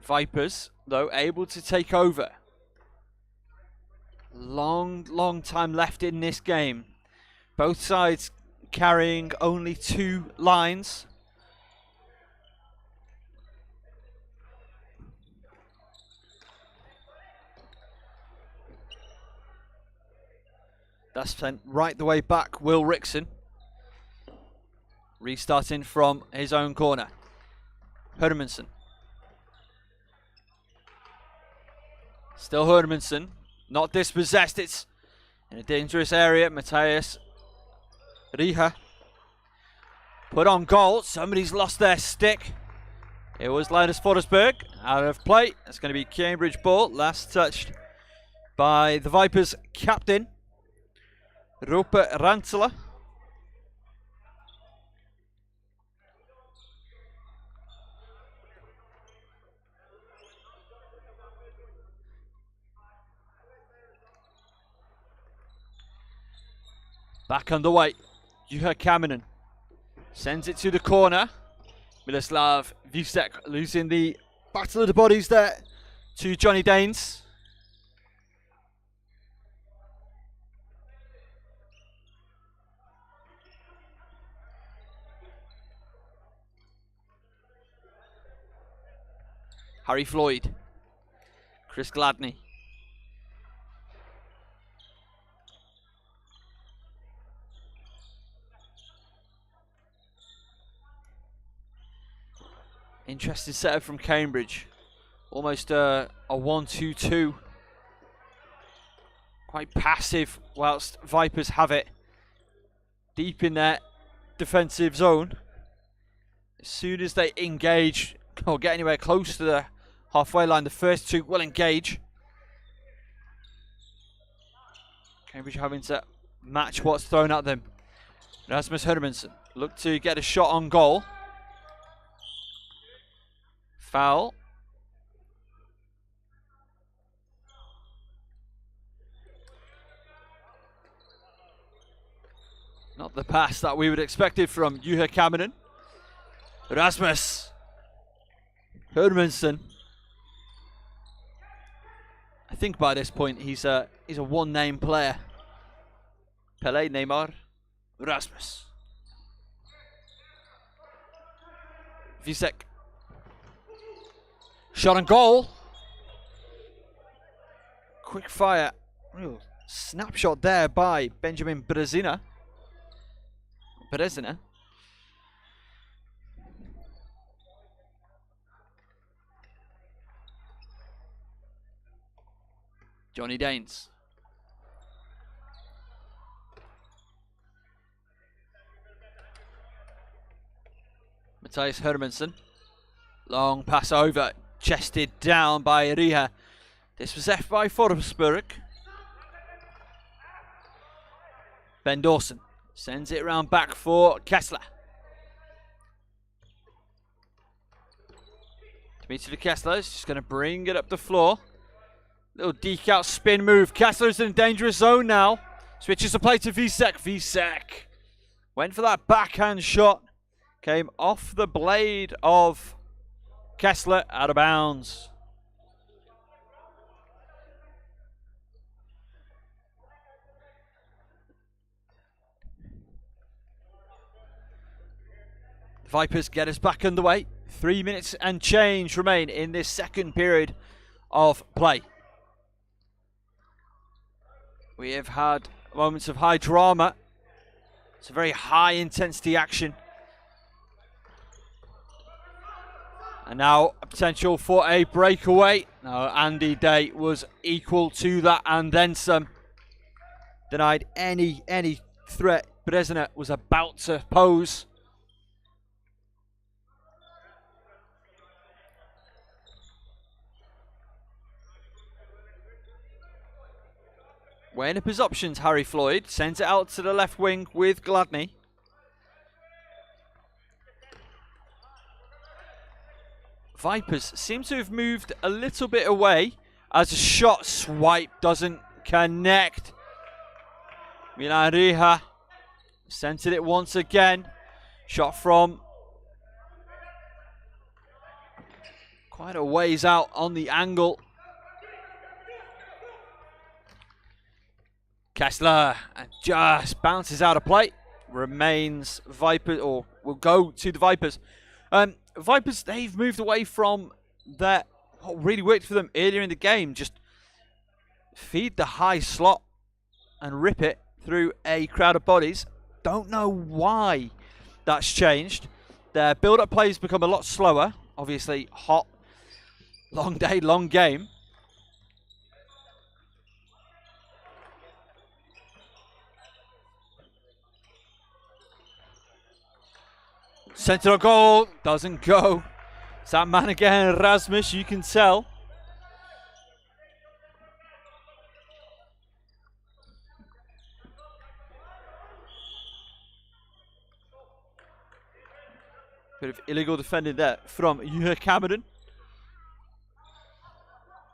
Speaker 1: Vipers, though, able to take over. Long time left in this game. Both sides carrying only 2 lines. That's sent right the way back, Will Rickson. Restarting from his own corner. Hermansson. Still Hermansson. Not dispossessed, it's in a dangerous area. Matthias Riha put on goal. Somebody's lost their stick. It was Linus Forsberg. Out of play. It's going to be Cambridge ball. Last touched by the Vipers captain, Roope Rantsela. Back underway. Juha Kaminen sends it to the corner. Miloslav Visek losing the battle of the bodies there to Johnny Danes. Harry Floyd. Chris Gladney. Interesting setup from Cambridge. Almost a 1-2-2. Quite passive whilst Vipers have it deep in their defensive zone. As soon as they engage or get anywhere close to the halfway line, the first two will engage. Cambridge having to match what's thrown at them. Rasmus Hermansen look to get a shot on goal. Foul. Not the pass that we would expect it from Juha Kaminen. Rasmus Hermansen. I think by this point he's a one-name player. Pele, Neymar, Rasmus. Visek. Shot on goal. Quick fire. Real snapshot there by Benjamin Brezina. Johnny Danes. Matthias Hermansen. Long pass over. Chested down by Riha. This was F by Forsberg. Ben Dawson sends it round back for Kessler. Dimitri Kessler is just going to bring it up the floor. Little deke out spin move. Kessler's in a dangerous zone now. Switches the play to Visek. Visek went for that backhand shot. Came off the blade of Kessler, out of bounds. The Vipers get us back underway. 3 minutes and change remain in this second period of play. We have had moments of high drama. It's a very high intensity action. And now a potential for a breakaway. No, Andy Day was equal to that and then some. Denied any threat Brezina was about to pose. Weighing up his options, Harry Floyd sends it out to the left wing with Gladney. Vipers seem to have moved a little bit away as a shot swipe doesn't connect. Milan Riha centered it once again. Shot from quite a ways out on the angle. Kessler just bounces out of play. Remains Vipers, or will go to the Vipers. Vipers, they've moved away from that, what really worked for them earlier in the game. Just feed the high slot and rip it through a crowd of bodies. Don't know why that's changed. Their build-up plays become a lot slower. Obviously, hot, long day, long game. Centre goal, doesn't go. It's that man again, Rasmus, you can tell. Bit of illegal defending there from Juha Kaminen.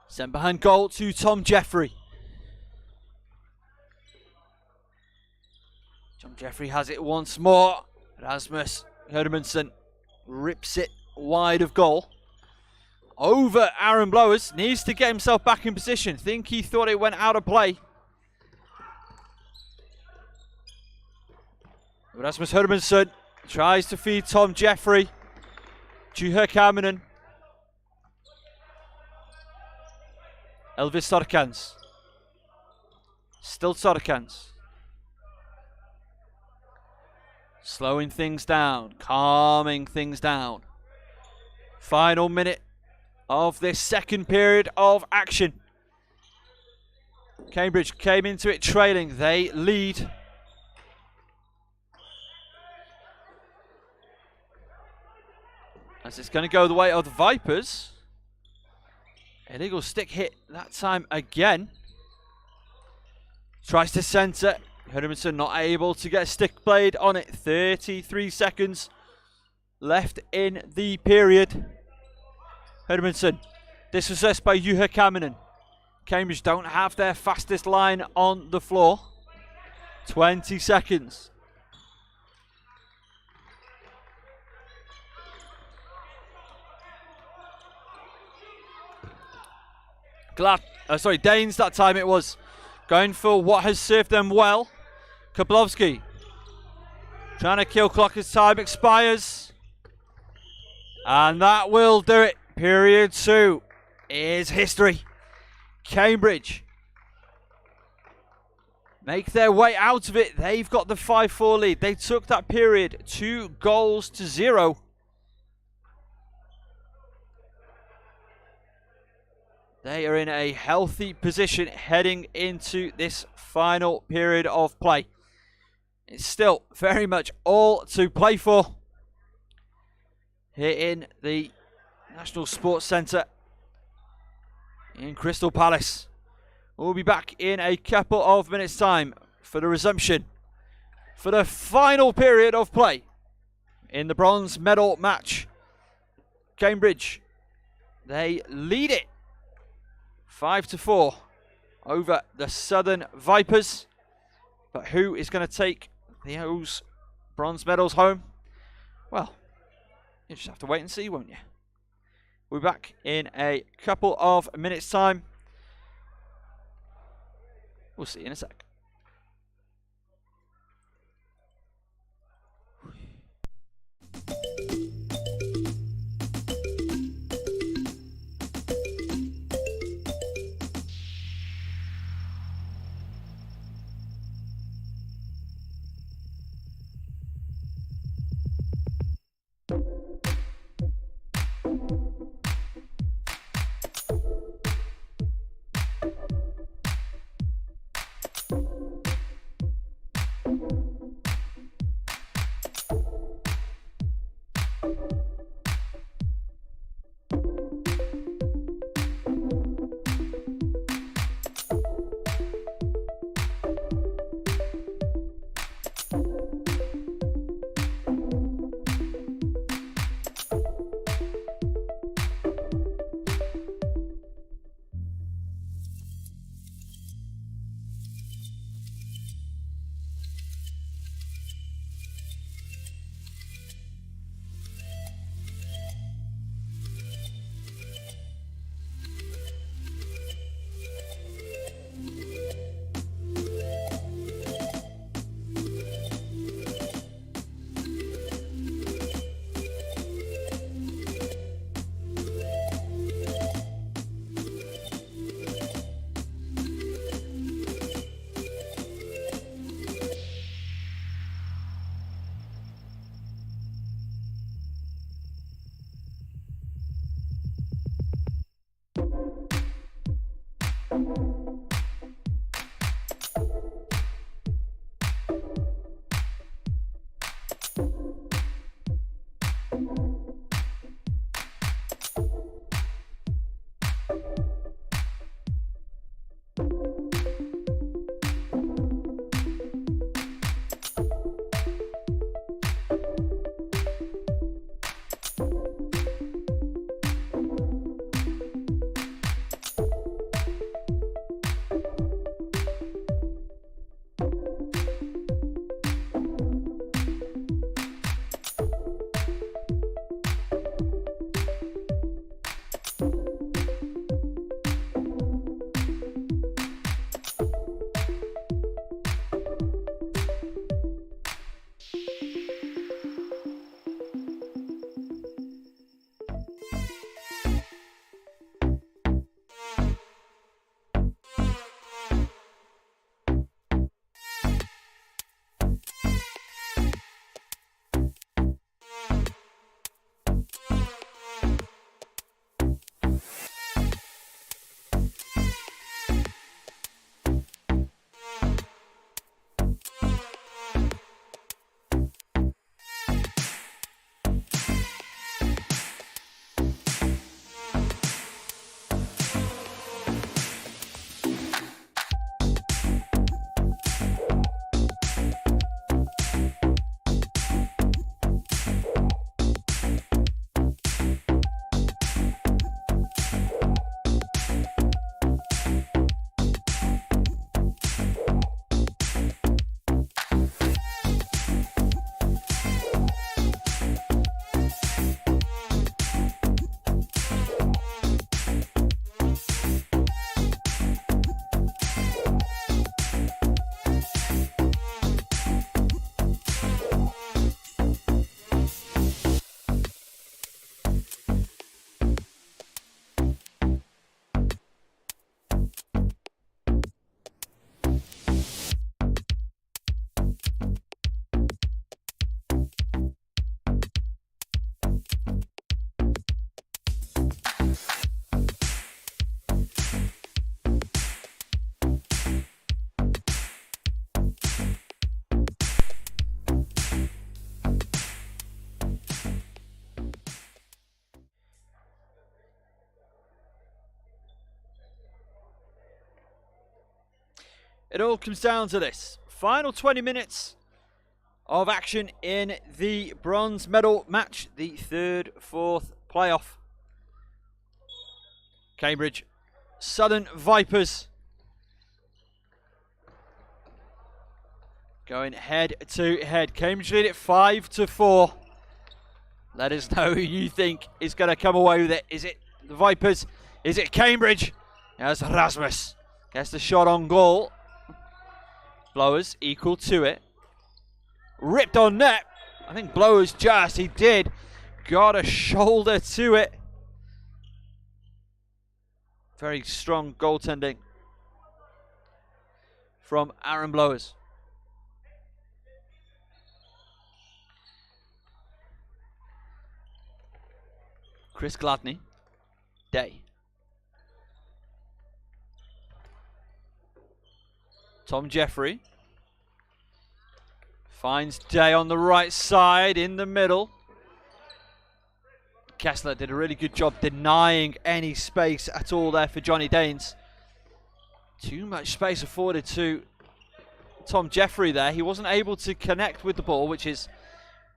Speaker 1: Sent behind goal to Tom Jeffrey. Jeffrey has it once more. Rasmus Hermansen rips it wide of goal. Over Aaron Blowers. Needs to get himself back in position. Think he thought it went out of play. Rasmus Hermansen tries to feed Tom Jeffrey. Juha Kaminen. Elvis Sarkans. Still Sarkans. Slowing things down. Calming things down. Final minute of this second period of action. Cambridge came into it trailing. They lead. As it's going to go the way of the Vipers. Illegal stick hit that time again. Tries to centre. Hermansen not able to get a stick blade on it. 33 seconds left in the period. Hermansen dispossessed by Juha Kaminen. Cambridge don't have their fastest line on the floor. 20 seconds. Danes that time it was. Going for what has served them well. Kablowski. Trying to kill clock as time expires. And that will do it. Period 2 is history. Cambridge make their way out of it. They've got the 5-4 lead. They took that period 2-0. They are in a healthy position heading into this final period of play. It's still very much all to play for here in the National Sports Centre in Crystal Palace. We'll be back in a couple of minutes' time for the resumption for the final period of play in the bronze medal match. Cambridge, they lead it 5-4 over the Southern Vipers. But who is going to take those bronze medals home? Well, you just have to wait and see, won't you? We'll be back in a couple of minutes' time. We'll see you in a sec. It all comes down to this. Final 20 minutes of action in the bronze medal match. The third, fourth playoff. Cambridge Southern Vipers going head to head. Cambridge lead it 5-4. Let us know who you think is going to come away with it. Is it the Vipers? Is it Cambridge? As Rasmus gets the shot on goal. Blowers equal to it. Ripped on net. I think Blowers he did. Got a shoulder to it. Very strong goaltending from Aaron Blowers. Chris Gladney. Day. Tom Jeffrey. Finds Day on the right side, in the middle. Kessler did a really good job denying any space at all there for Johnny Danes. Too much space afforded to Tom Jeffrey there. He wasn't able to connect with the ball, which is,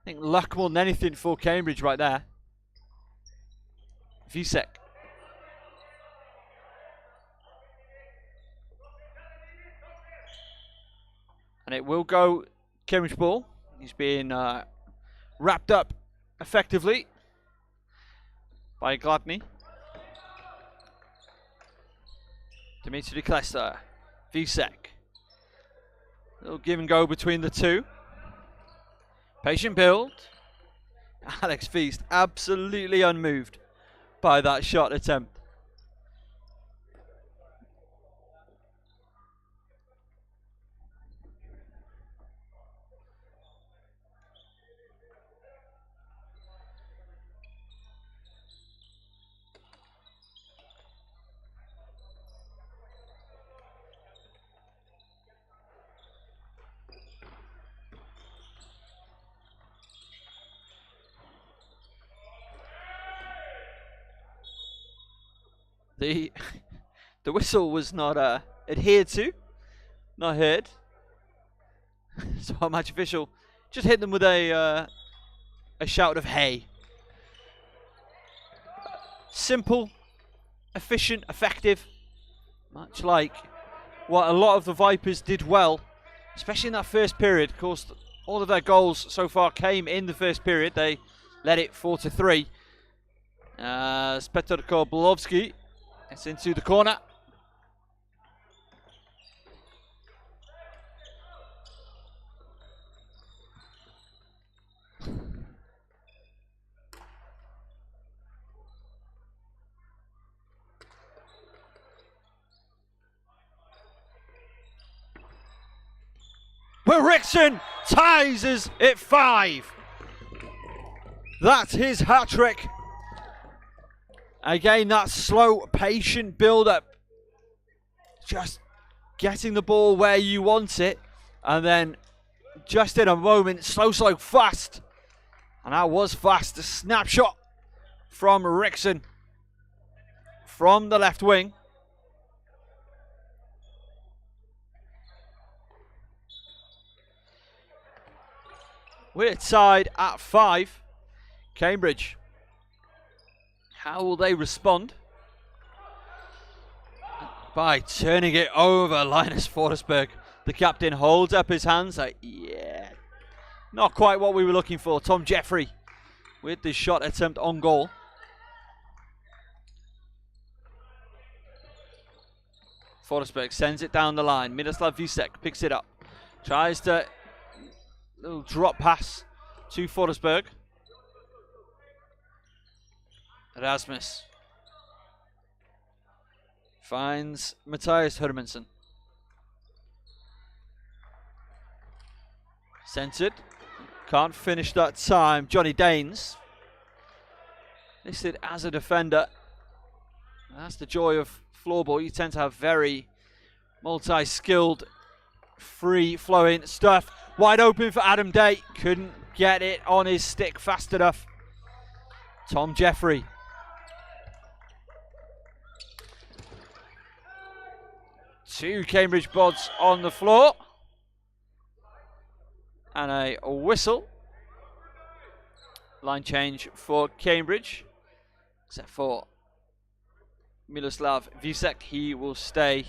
Speaker 1: I think, luck more than anything for Cambridge right there. Visek. And it will go Cambridge ball. He's being wrapped up effectively by Gladney. Dimitri de Klester. Visek. Little give and go between the two. Patient build. Alex Feast absolutely unmoved by that shot attempt. The whistle was not adhered to, not heard. So our match official just hit them with a shout of hey. Simple, efficient, effective. Much like what a lot of the Vipers did well, especially in that first period. Of course, all of their goals so far came in the first period. They led it 4-3. Spetor Koblowski. It's into the corner. But Rickson ties us at 5. That's his hat-trick. Again, that slow, patient build-up. Just getting the ball where you want it. And then, just in a moment, slow, fast. And that was fast. A snapshot from Rickson. From the left wing. We're tied at 5. Cambridge. How will they respond? By turning it over. Linus Forsberg, the captain, holds up his hands. Like, yeah, not quite what we were looking for. Tom Jeffrey with the shot attempt on goal. Forsberg sends it down the line. Miroslav Visek picks it up. Tries to little drop pass to Forsberg. Rasmus finds Matthias Hermansson. Centered. Can't finish that time. Johnny Danes. Listed as a defender. That's the joy of floorball. You tend to have very multi-skilled, free-flowing stuff. Wide open for Adam Day. Couldn't get it on his stick fast enough. Tom Jeffrey. Two Cambridge bods on the floor. And a whistle. Line change for Cambridge. Except for Miloslav Visek, he will stay.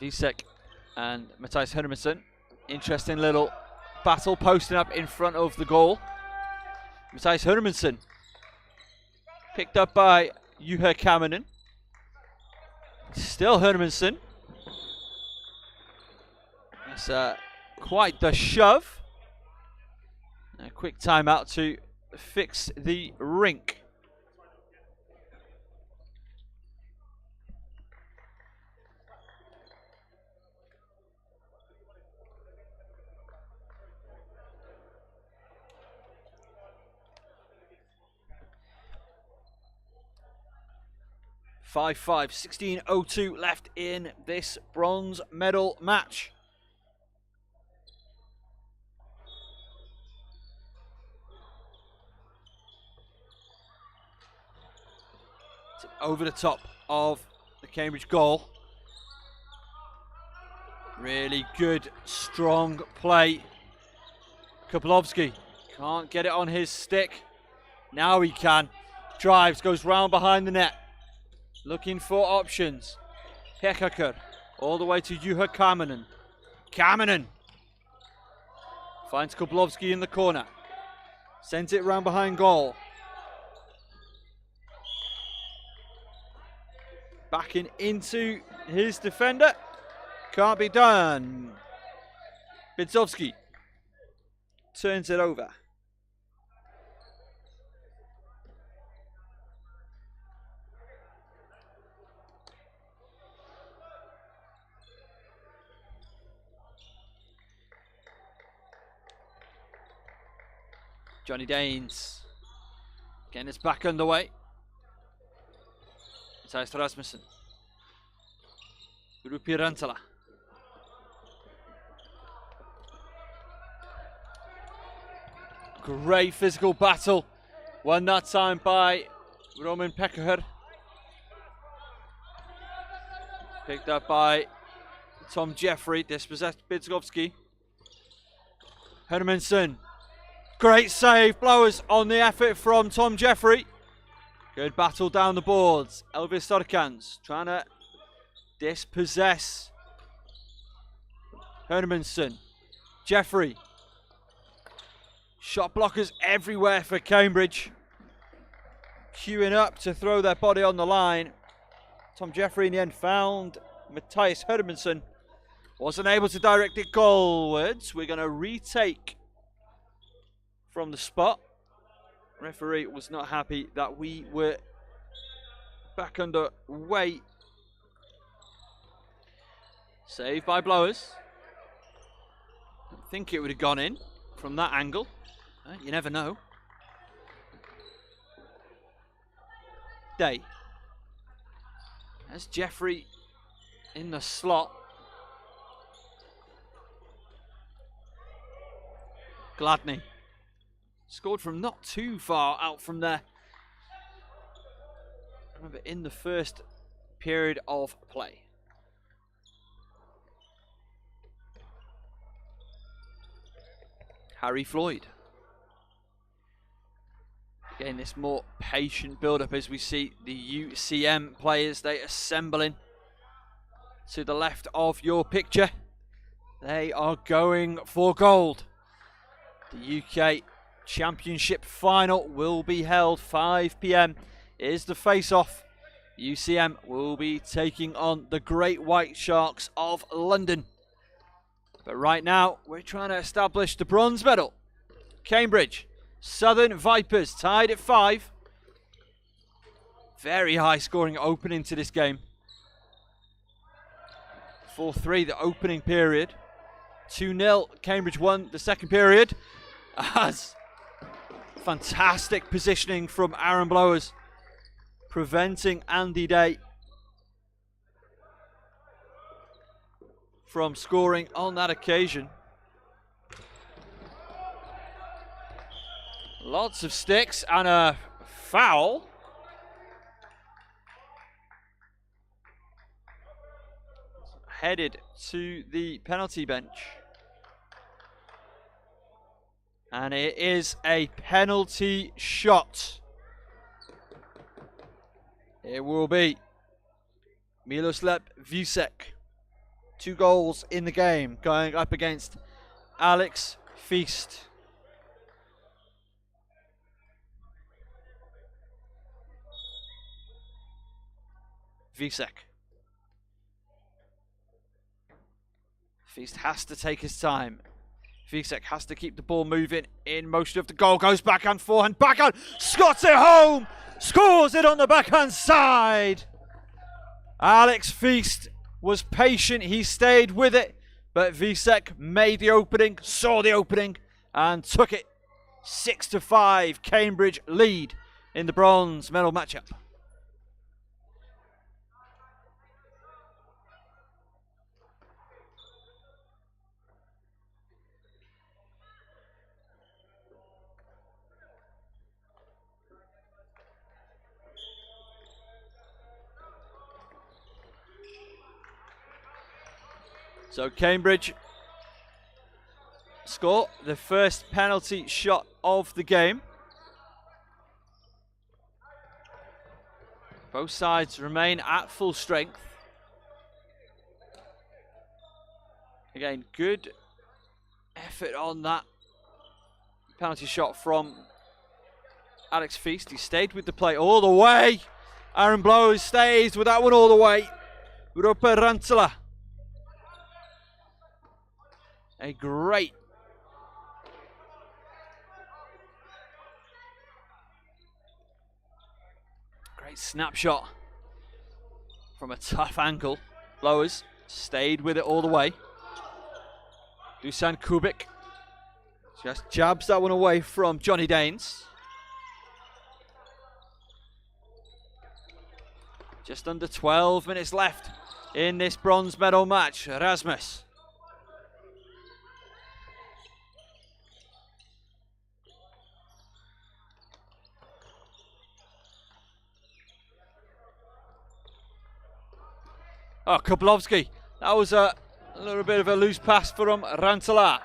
Speaker 1: Visek and Matthijs Hermansen. Interesting little battle posting up in front of the goal. Matthijs Hermansen picked up by Juha Kamanen. Still Hermansen. It's quite the shove. A quick timeout to fix the rink. (5-5), 16:02 left in this bronze medal match. Over the top of the Cambridge goal. Really good, strong play. Koplovsky can't get it on his stick. Now he can. Drives, goes round behind the net. Looking for options. Pekkaker all the way to Juha Kamanen. Kamanen finds Koplovsky in the corner. Sends it round behind goal. Backing into his defender. Can't be done. Bidzowski turns it over. Johnny Danes getting us back underway. Matthijs Rasmussen. Rupi Rantala. Great physical battle. Won that time by Roman Pekkaher. Picked up by Tom Jeffrey. Dispossessed Bidzowski. Hermansen. Great save. Blowers on the effort from Tom Jeffrey. Good battle down the boards. Elvis Storkans trying to dispossess Hermansen. Jeffrey. Shot blockers everywhere for Cambridge. Queuing up to throw their body on the line. Tom Jeffrey in the end found Matthijs Hermansen. Wasn't able to direct it goalwards. We're going to retake from the spot. Referee was not happy that we were back underway. Saved by Blowers. I think it would have gone in from that angle. You never know. Day. There's Jeffrey in the slot. Gladney. Scored from not too far out from there. Remember, in the first period of play. Harry Floyd. Again, this more patient build-up as we see the UCM players. They assembling to the left of your picture. They are going for gold. The UK Championship final will be held 5 p.m. is the face-off. UCM will be taking on the Great White Sharks of London. But right now, we're trying to establish the bronze medal. Cambridge, Southern Vipers tied at 5. Very high scoring opening to this game. 4-3 the opening period. 2-0 Cambridge won the second period. As fantastic positioning from Aaron Blowers, preventing Andy Day from scoring on that occasion. Lots of sticks and a foul. Headed to the penalty bench. And it is a penalty shot. It will be Miloslav Vízek. 2 goals in the game, going up against Alex Feast. Vízek. Feast has to take his time. Vízek has to keep the ball moving in motion of the goal. Goes backhand, forehand, backhand. Scots it home. Scores it on the backhand side. Alex Feast was patient. He stayed with it. But Vízek made the opening, saw the opening, and took it. 6-5. Cambridge lead in the bronze medal matchup. So Cambridge score the first penalty shot of the game. Both sides remain at full strength. Again, good effort on that penalty shot from Alex Feast. He stayed with the play all the way. Aaron Blowers stays with that one all the way. Rupa Rantsala. A great snapshot from a tough angle. Blowers stayed with it all the way. Dusan Kubik just jabs that one away from Johnny Danes. Just under 12 minutes left in this bronze medal match. Rasmus. Oh, Koblovsky. That was a little bit of a loose pass from Rantsala.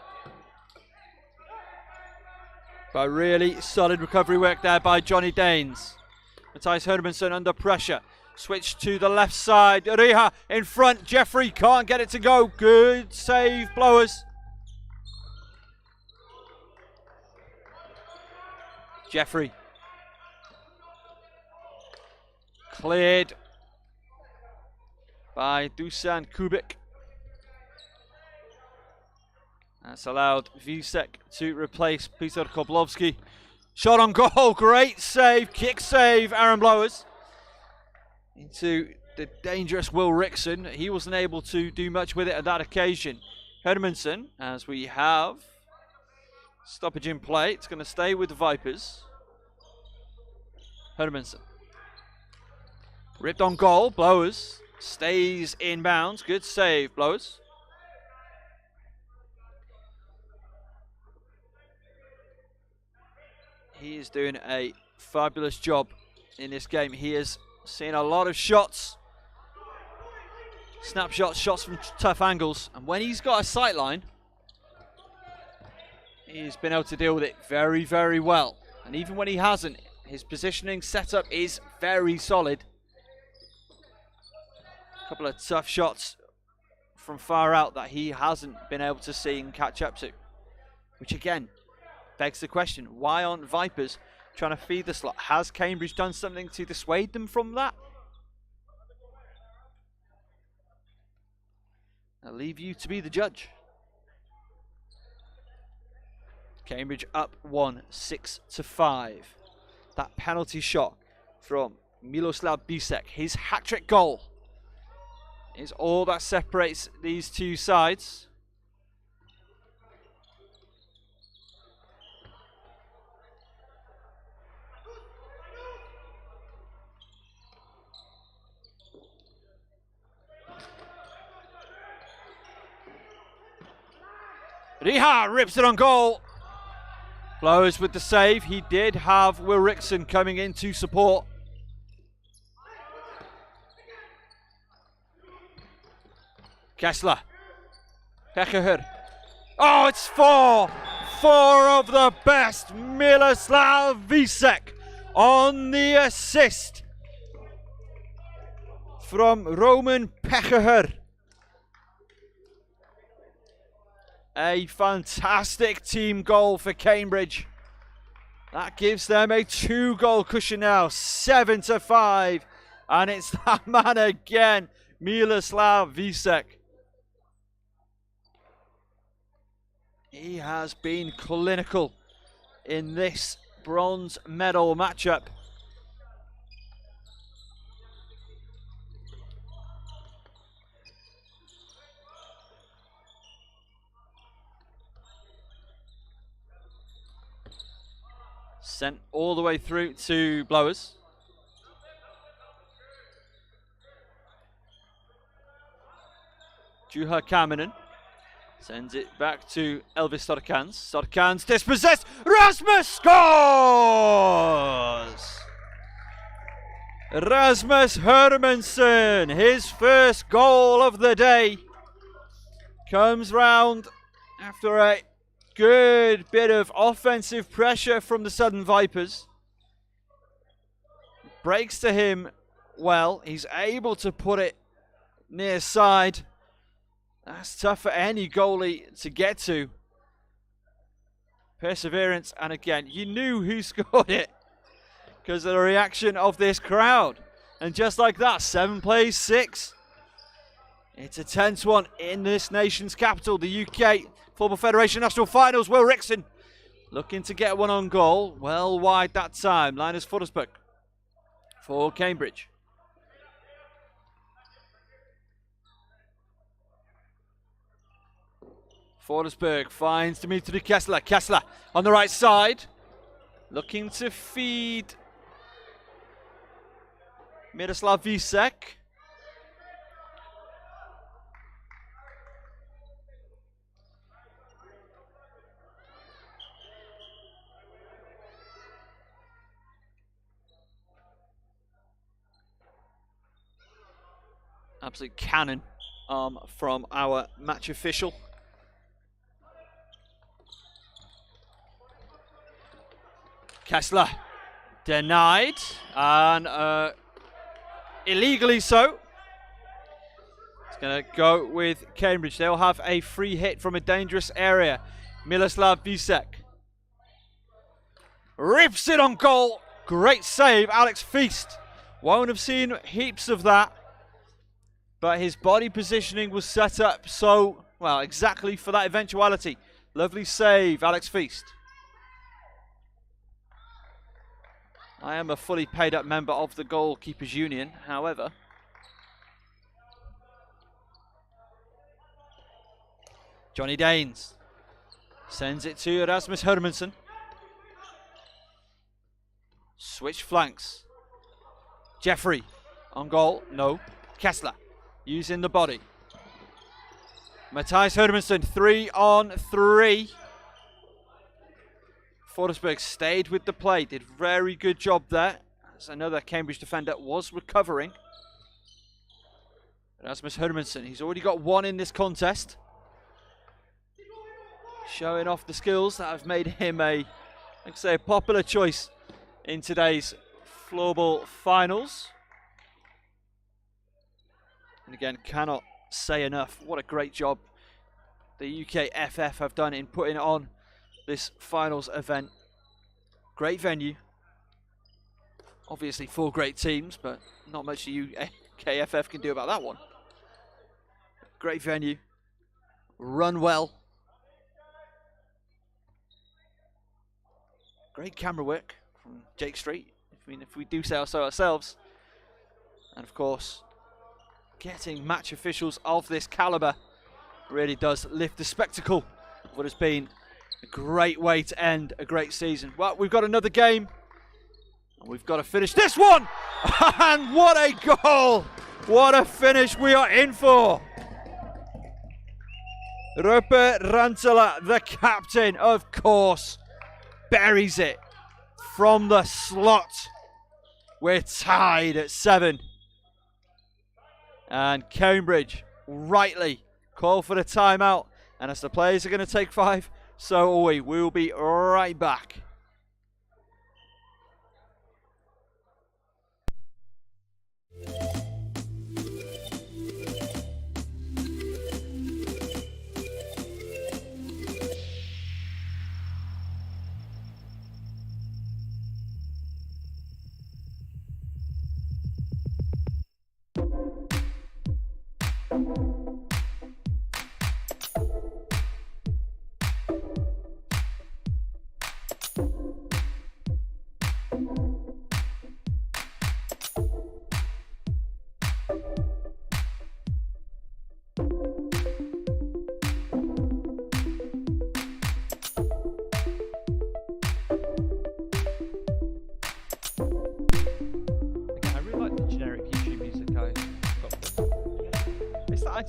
Speaker 1: But really solid recovery work there by Johnny Danes. Matthijs Hermansen under pressure. Switch to the left side. Riha in front. Jeffrey can't get it to go. Good save, Blowers. Jeffrey. Cleared by Dusan Kubik. That's allowed Vízek to replace Peter Koblovsky. Shot on goal, great save, kick save, Aaron Blowers. Into the dangerous Will Rickson. He wasn't able to do much with it at that occasion. Hermansen, as we have stoppage in play. It's going to stay with the Vipers. Hermansen. Ripped on goal, Blowers. Stays in bounds. Good save, Blowers. He is doing a fabulous job in this game. He has seen a lot of shots. Snapshots, shots from tough angles. And when he's got a sight line, he's been able to deal with it very, very well. And even when he hasn't, his positioning setup is very solid. Couple of tough shots from far out that he hasn't been able to see and catch up to. Which again, begs the question, why aren't Vipers trying to feed the slot? Has Cambridge done something to dissuade them from that? I'll leave you to be the judge. Cambridge up 1, 6-5. That penalty shot from Miloslav Vízek, his hat-trick goal, is all that separates these two sides. Riha rips it on goal. Blowers with the save. He did have Will Rickson coming in to support. Kessler. Pecheher. Oh, it's four! Four of the best. Miloslav Víček on the assist from Roman Pecheher. A fantastic team goal for Cambridge. That gives them a 2-goal cushion now, 7-5. And it's that man again, Miloslav Víček. He has been clinical in this bronze medal matchup. Sent all the way through to Blowers. Juha Kaminen sends it back to Elvis Storkans. Storkans dispossessed. Rasmus scores! Rasmus Hermansson, his first goal of the day, comes round after a good bit of offensive pressure from the Southern Vipers. Breaks to him well. He's able to put it near side. That's tough for any goalie to get to. Perseverance, and again, you knew who scored it because of the reaction of this crowd. And just like that, 7 plays 6. It's a tense one in this nation's capital, the UK Football Federation National Finals. Will Rickson looking to get one on goal. Well wide that time. Linus Forsberg for Cambridge. Forsberg finds Dimitri Kessler. Kessler on the right side. Looking to feed Miroslav Víček. Absolute cannon from our match official. Kessler denied, and illegally so. It's going to go with Cambridge. They'll have a free hit from a dangerous area. Miroslav Víček rips it on goal. Great save, Alex Feast. Won't have seen heaps of that, but his body positioning was set up so, well, exactly for that eventuality. Lovely save, Alex Feast. I am a fully paid up member of the Goalkeepers Union, however. Johnny Danes sends it to Rasmus Hermansson. Switch flanks. Jeffrey on goal, no. Kessler using the body. Matthijs Hermansson, 3-on-3. Forsberg stayed with the play, did very good job there, as another Cambridge defender was recovering. Rasmus Hermansson, he's already got one in this contest. Showing off the skills that have made him a popular choice in today's floorball finals. And again, cannot say enough what a great job the UKFF have done in putting on this finals event. Great venue. Obviously 4 great teams, but not much the UKFF can do about that one. Great venue. Run well. Great camera work from Jake Street. If we do say so ourselves. And of course, getting match officials of this caliber really does lift the spectacle of what has been a great way to end a great season. Well, we've got another game. And we've got to finish this one. And what a goal. What a finish we are in for. Rupert Rantala, the captain, of course. buries it from the slot. We're tied at 7. And Cambridge rightly call for the timeout. And as the players are going to take 5, so are we. We will be right back.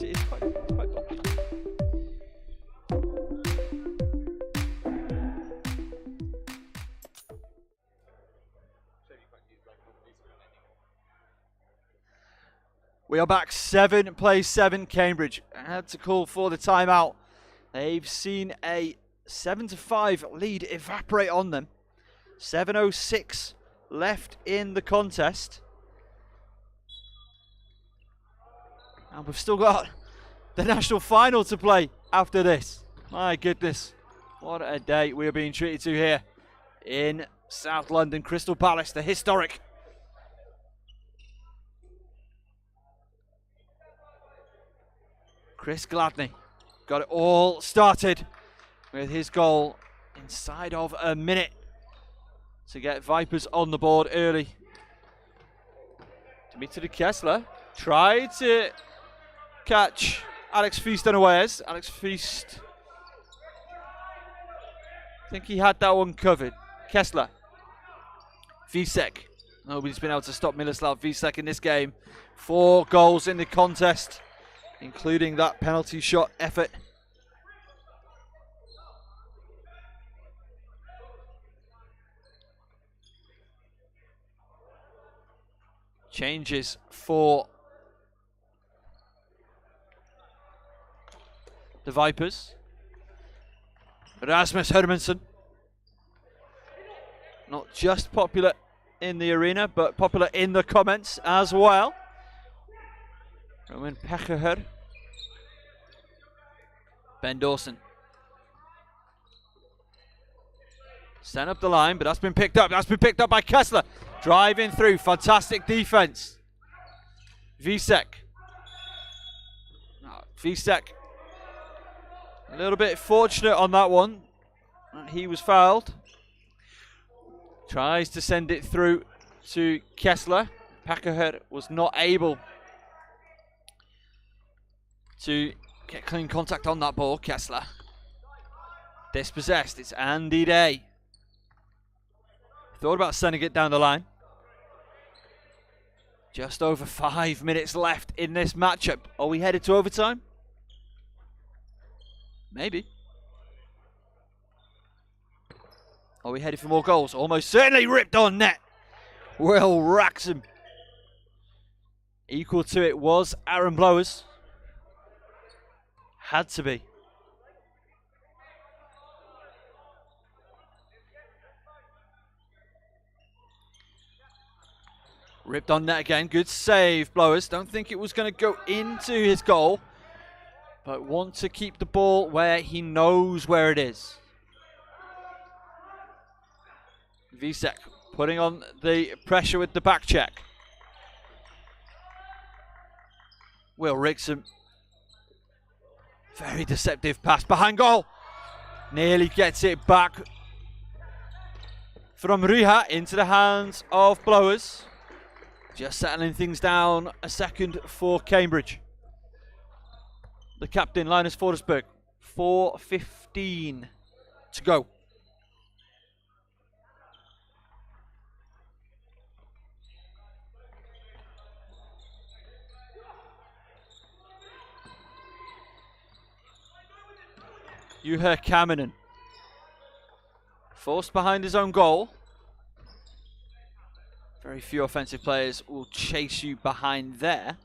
Speaker 1: It's quite popular. We are back. 7 plays 7. Cambridge had to call for the timeout. They've seen a 7-5 lead evaporate on them. 7:06 left in the contest. And we've still got the national final to play after this. My goodness, what a day we are being treated to here in South London. Crystal Palace, the historic. Chris Gladney got it all started with his goal inside of a minute to get Vipers on the board early. Dimitri Kessler tried to catch Alex Feast unawares. Alex Feast, I think he had that one covered. Kessler, Visek. Nobody's been able to stop Miloslav Visek in this game. 4 goals in the contest, including that penalty shot effort. Changes for the Vipers. Rasmus Hermansson, not just popular in the arena, but popular in the comments as well. Roman Pechaher. Ben Dawson. Sent up the line, but that's been picked up. That's been picked up by Kessler. Driving through. Fantastic defense. Visek. Visek. A little bit fortunate on that one. He was fouled. Tries to send it through to Kessler. Pechaher was not able to get clean contact on that ball. Kessler. Dispossessed. It's Andy Day. Thought about sending it down the line. Just over 5 minutes left in this matchup. Are we headed to overtime? Maybe. Are we headed for more goals? Almost certainly. Ripped on net. Will Wraxham. Equal to it was Aaron Blowers. Had to be. Ripped on net again. Good save, Blowers. Don't think it was going to go into his goal, but want to keep the ball where he knows where it is. Visek putting on the pressure with the back check. Will Wraxham. Very deceptive pass behind goal. Nearly gets it back from Ruha into the hands of Blowers. Just settling things down a second for Cambridge. The captain, Linus Forsberg, 4:15 to go. Juha Kaminen Forced behind his own goal. Very few offensive players will chase you behind there.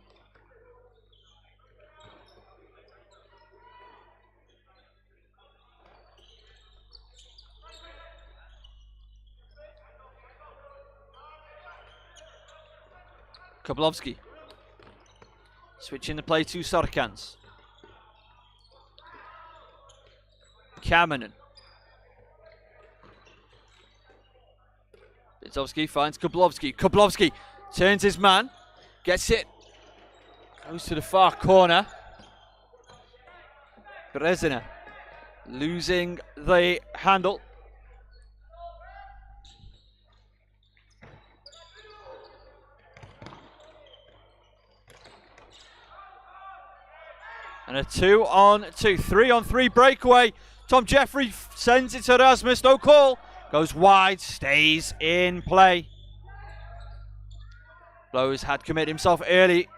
Speaker 1: Koblovsky. Switching the play to Sorkans. Kamenan. Bidzowski finds Koblovsky. Koblovsky turns his man. Gets it. Goes to the far corner. Brezina losing the handle. And a 2-on-2, 3-on-3 breakaway. Tom Jeffrey sends it to Erasmus, no call. Goes wide, stays in play. Lowe's had committed himself early.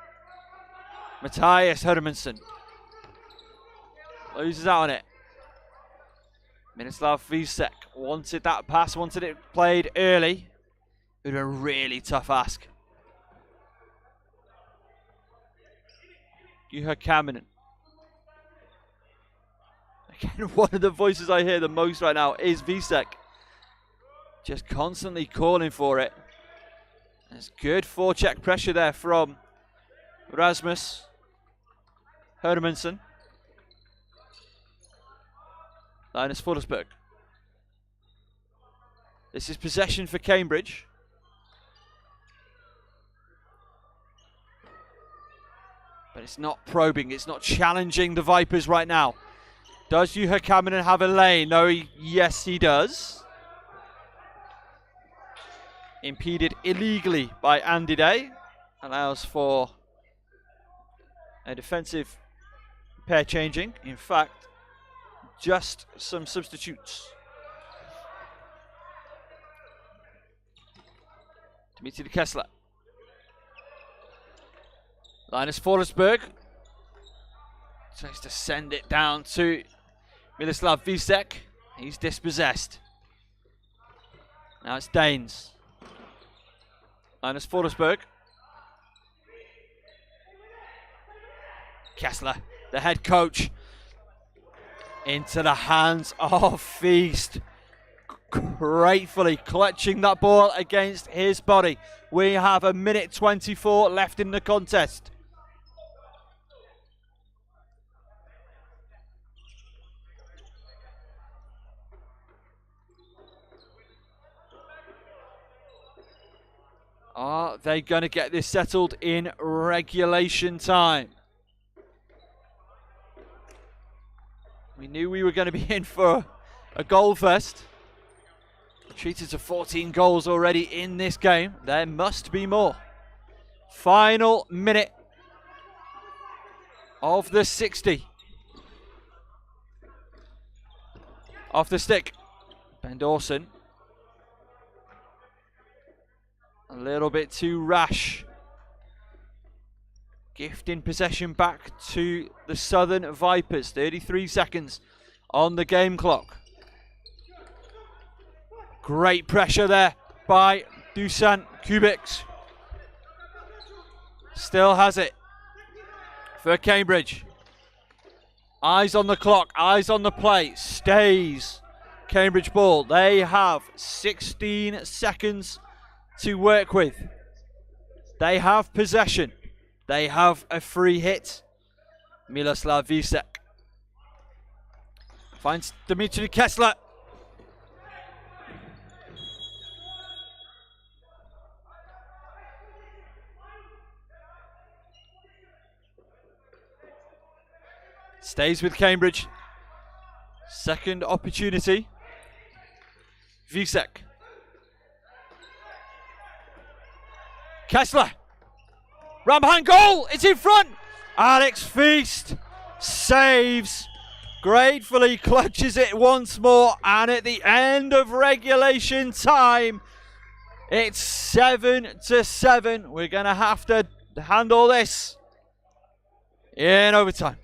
Speaker 1: Matthias Hermansen loses out on it. Miroslav Visek wanted that pass, wanted it played early. It would have been a really tough ask. Juha Kamenan. Again, one of the voices I hear the most right now is Visek. Just constantly calling for it. There's good forecheck pressure there from Rasmus Hermansen. Linus Forsberg. This is possession for Cambridge. But it's not probing, it's not challenging the Vipers right now. Does Juha Kamenan have a lane? No, yes he does. Impeded illegally by Andy Day. Allows for a defensive pair changing. In fact, just some substitutes. Dimitri Kessler. Linus Forsberg tries to send it down to Miroslav Visek. He's dispossessed. Now it's Danes. Linus Forsberg. Kessler, the head coach. Into the hands of Feast. Gratefully clutching that ball against his body. We have a minute 24 left in the contest. Are they going to get this settled in regulation time? We knew we were going to be in for a goal fest. Treated to 14 goals already in this game. There must be more. Final minute of the 60. Off the stick. Ben Dawson. A little bit too rash. Gifting possession back to the Southern Vipers. 33 seconds on the game clock. Great pressure there by Dusan Kubiks. Still has it for Cambridge. Eyes on the clock, eyes on the play. Stays Cambridge ball. They have 16 seconds to work with. They have possession. They have a free hit. Miroslav Visek finds Dimitri Kessler. Stays with Cambridge. Second opportunity. Visek. Kessler. Round behind goal. It's in front. Alex Feast saves. Gratefully clutches it once more. And at the end of regulation time, it's 7-7. We're going to have to handle this in overtime.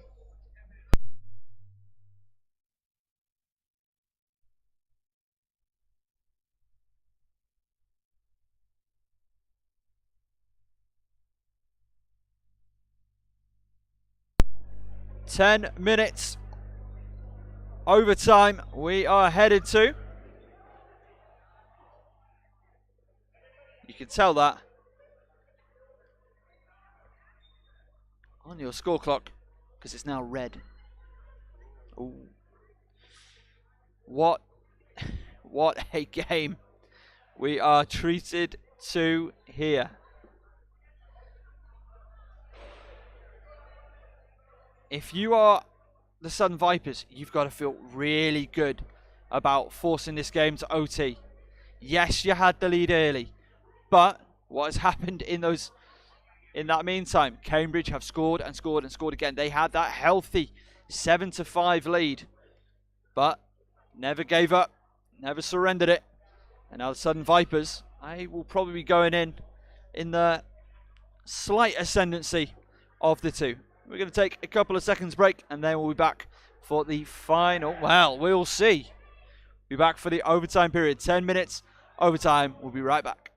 Speaker 1: 10 minutes overtime we are headed to. You can tell that on your score clock because it's now red. Ooh. What a game we are treated to here. If you are the Southern Vipers, you've got to feel really good about forcing this game to OT. Yes, you had the lead early, but what has happened in that meantime? Cambridge have scored and scored and scored again. They had that healthy 7-5 lead, but never gave up, never surrendered it. And now the Southern Vipers, I will probably be going in the slight ascendancy of the two. We're going to take a couple of seconds break and then we'll be back for the final. Well, we'll see. Be back for the overtime period. 10 minutes overtime. We'll be right back.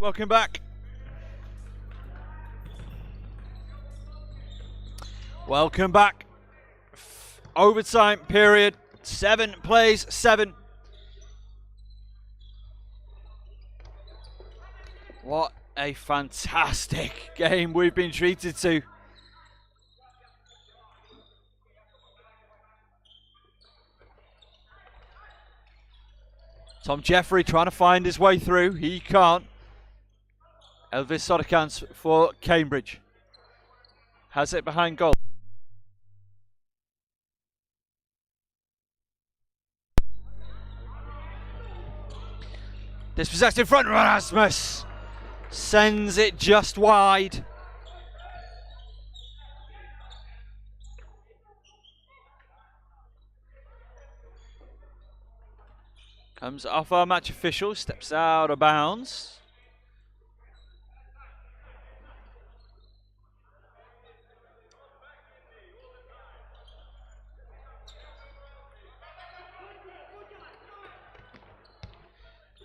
Speaker 1: Welcome back. Welcome back. Overtime period. 7 plays 7. What a fantastic game we've been treated to. Tom Jeffrey trying to find his way through. He can't. Elvis Sodikans for Cambridge. Has it behind goal. Dispossessed in front, Rasmus sends it just wide. Comes off our match official, steps out of bounds.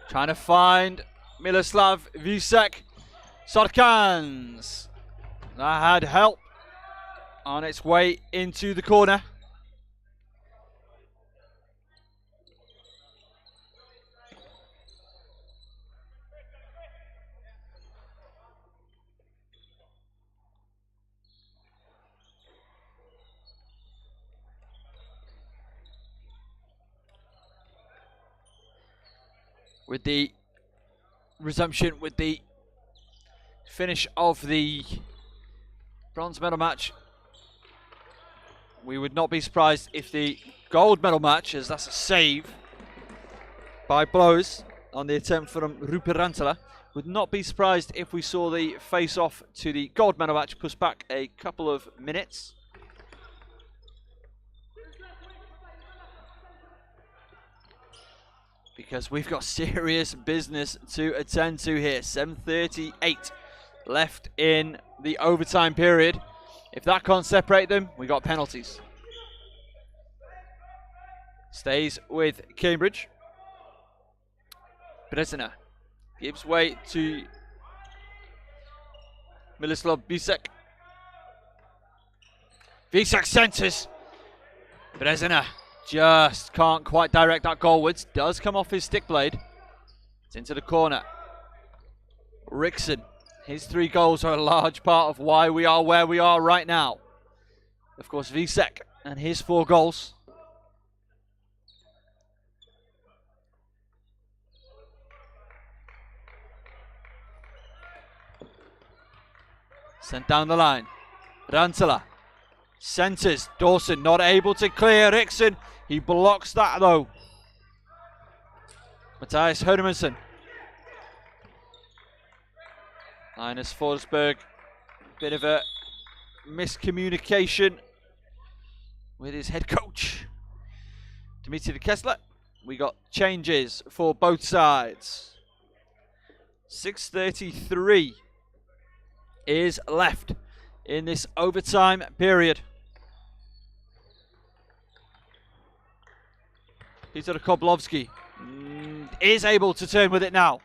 Speaker 1: Trying to find Miloslav Visek. Sodikans. That had help on its way into the corner. With the resumption, with the finish of the bronze medal match, we would not be surprised if the gold medal match, as that's a save by blows on the attempt from Rupert Rantala, would not be surprised if we saw the face-off to the gold medal match pushed back a couple of minutes. Because we've got serious business to attend to here. 7:38 left in the overtime period. If that can't separate them, we got penalties. Stays with Cambridge. Brezina gives way to Miloslav Visek. Visek centers. Brezina just can't quite direct that goalwards. Does come off his stick blade. It's into the corner. Rickson. His 3 goals are a large part of why we are where we are right now. Of course, Visek and his 4 goals. Sent down the line. Rantala. Centres. Dawson not able to clear Rickson. He blocks that though. Matthias Hermansen. Linus Forsberg. Bit of a miscommunication with his head coach, Dimitri Kessler. We got changes for both sides. 6:33 is left in this overtime period. Peter Koblovsky is able to turn with it now.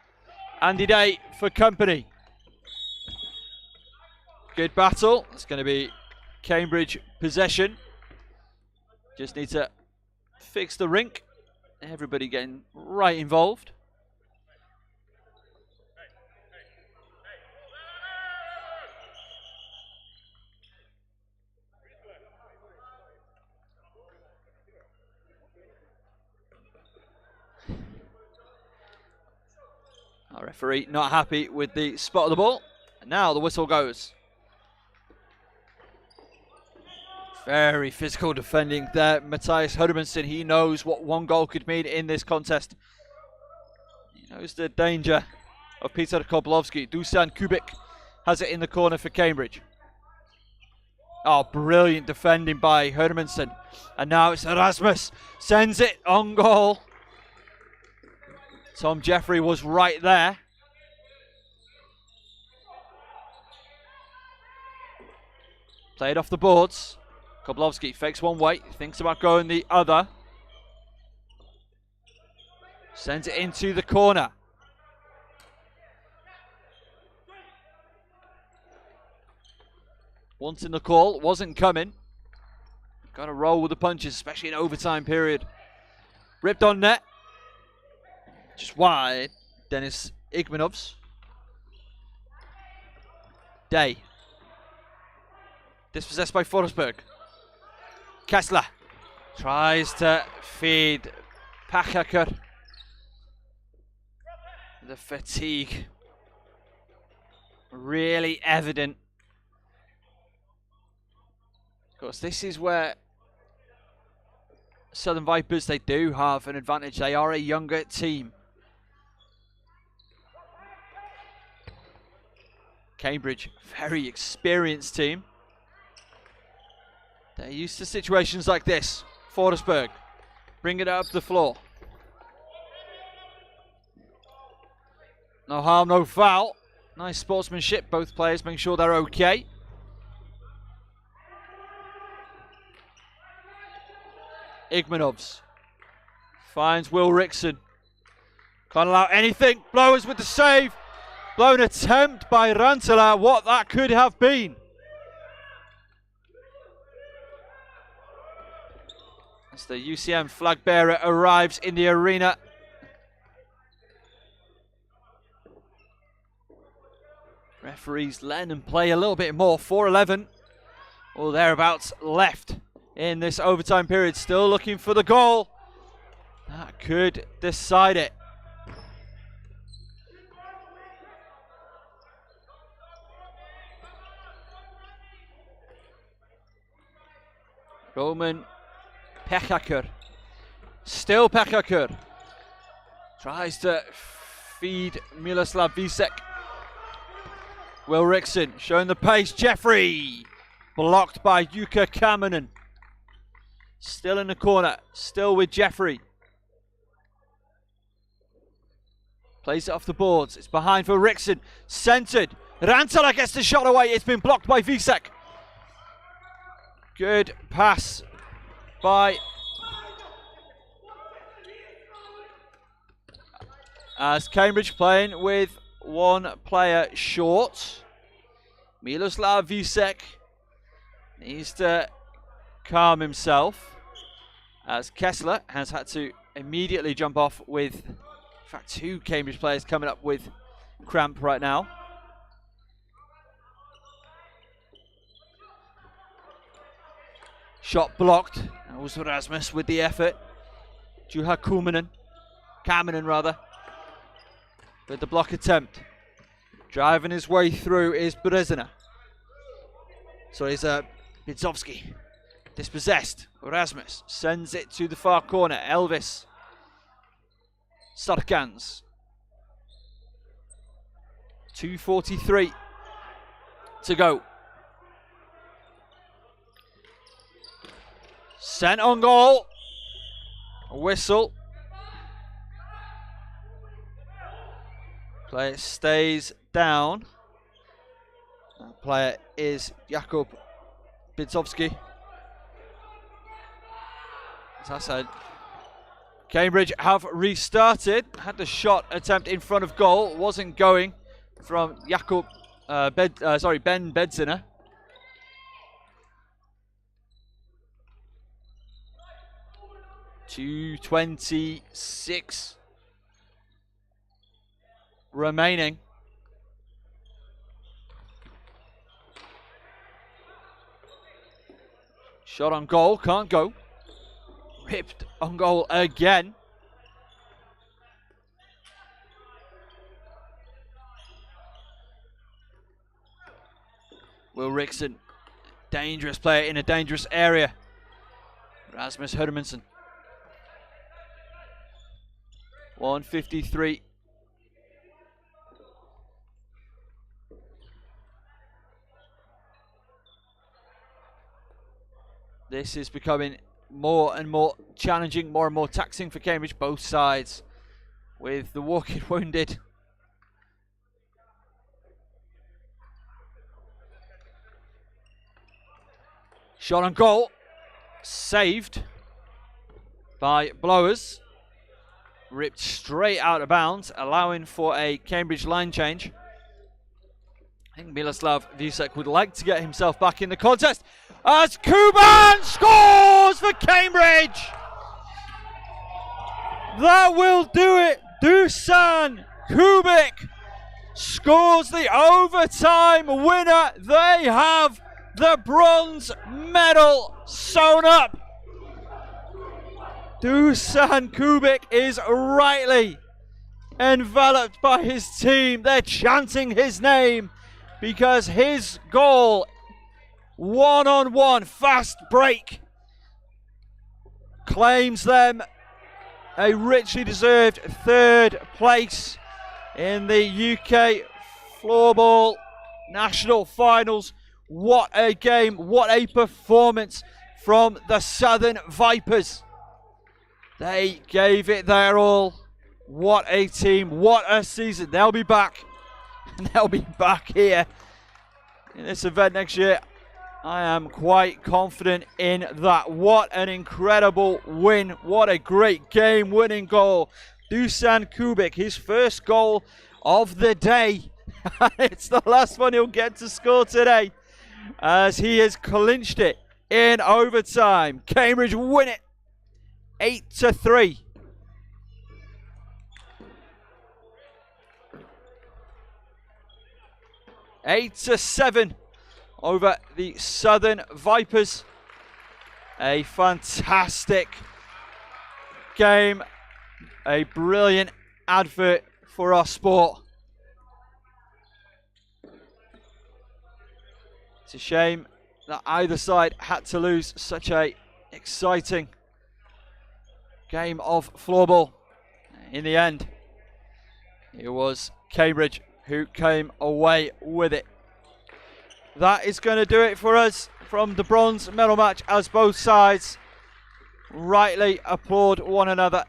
Speaker 1: Andy Day for company. Good battle. It's going to be Cambridge possession. Just need to fix the rink. Everybody getting right involved. Our referee not happy with the spot of the ball. And now the whistle goes. Very physical defending there. Matthias Hermansen, he knows what one goal could mean in this contest. He knows the danger of Peter Koblovsky. Dusan Kubik has it in the corner for Cambridge. Oh, brilliant defending by Hermansen. And now it's Erasmus. Sends it on goal. Tom Jeffrey was right there. Played off the boards. Koblovsky fakes one way, thinks about going the other. Sends it into the corner. Wanting the call, wasn't coming. Got to roll with the punches, especially in overtime period. Ripped on net. Just wide. Dennis Igmanovs. Day. Dispossessed by Forsberg. Kessler tries to feed Pachaker. The fatigue really evident. Of course, this is where Southern Vipers, they do have an advantage. They are a younger team. Cambridge, very experienced team. They're used to situations like this. Forsberg, bring it up the floor. No harm, no foul. Nice sportsmanship, both players making sure they're okay. Igmanovs finds Will Rickson. Can't allow anything. Blowers with the save. Blown attempt by Rantala. What that could have been. As the UCM flag bearer arrives in the arena. Referees letting them play a little bit more. 4:11 or thereabouts left in this overtime period. Still looking for the goal. That could decide it. Roman Pechaker. Still Pechaker. Tries to feed Miloslav Visek. Will Rickson showing the pace. Jeffrey. Blocked by Jukka Kamanen. Still in the corner. Still with Jeffrey. Plays it off the boards. It's behind for Rickson. Centered. Rantala gets the shot away. It's been blocked by Visek. Good pass by... As Cambridge playing with one player short. Miloslav Visek needs to calm himself, as Kessler has had to immediately jump off with, in fact, two Cambridge players coming up with cramp right now. Shot blocked. That was Rasmus with the effort. Juha Kamanen rather, with the block attempt. Driving his way through is Brezina. So it's Bidzovsky. Dispossessed. Rasmus sends it to the far corner. Elvis. Sarkans. 2:43 to go. Sent on goal. A whistle. Player stays down. That player is Jakub Bidzowski. As I said, Cambridge have restarted. Had the shot attempt in front of goal. Wasn't going from Ben Bedziner. .226 remaining. Shot on goal, can't go. Ripped on goal again. Will Rickson, dangerous player in a dangerous area. Rasmus Hermansen. 153. This is becoming more and more challenging, more and more taxing for Cambridge, both sides, with the walking wounded. Shot on goal, saved by Blowers. Ripped straight out of bounds, allowing for a Cambridge line change. I think Miloslav Visek would like to get himself back in the contest as Kuban scores for Cambridge. That will do it. Dusan Kubik scores the overtime winner. They have the bronze medal sewn up. Dusan Kubik is rightly enveloped by his team. They're chanting his name because his goal, one-on-one fast break, claims them a richly deserved third place in the UK Floorball National Finals. What a game, what a performance from the Southern Vipers. They gave it their all. What a team, what a season. They'll be back. They'll be back here in this event next year. I am quite confident in that. What an incredible win. What a great game-winning goal. Dusan Kubik, his first goal of the day. It's the last one he'll get to score today, as he has clinched it in overtime. Cambridge win it 8-3. Eight to 7 over the Southern Vipers. A fantastic game. A brilliant advert for our sport. It's a shame that either side had to lose such a exciting game of floorball. In the end, it was Cambridge who came away with it. That is going to do it for us from the bronze medal match, as both sides rightly applaud one another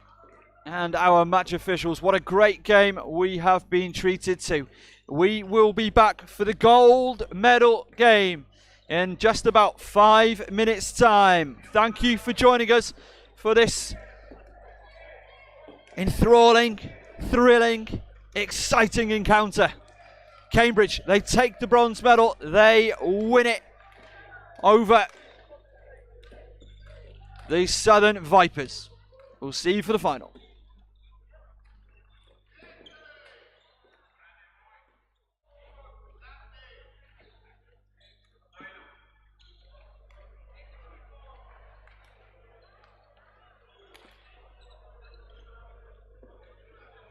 Speaker 1: and our match officials. What a great game we have been treated to. We will be back for the gold medal game in just about 5 minutes' time. Thank you for joining us for this enthralling, thrilling, exciting encounter. Cambridge, they take the bronze medal. They win it over the Southern Vipers. We'll see you for the final.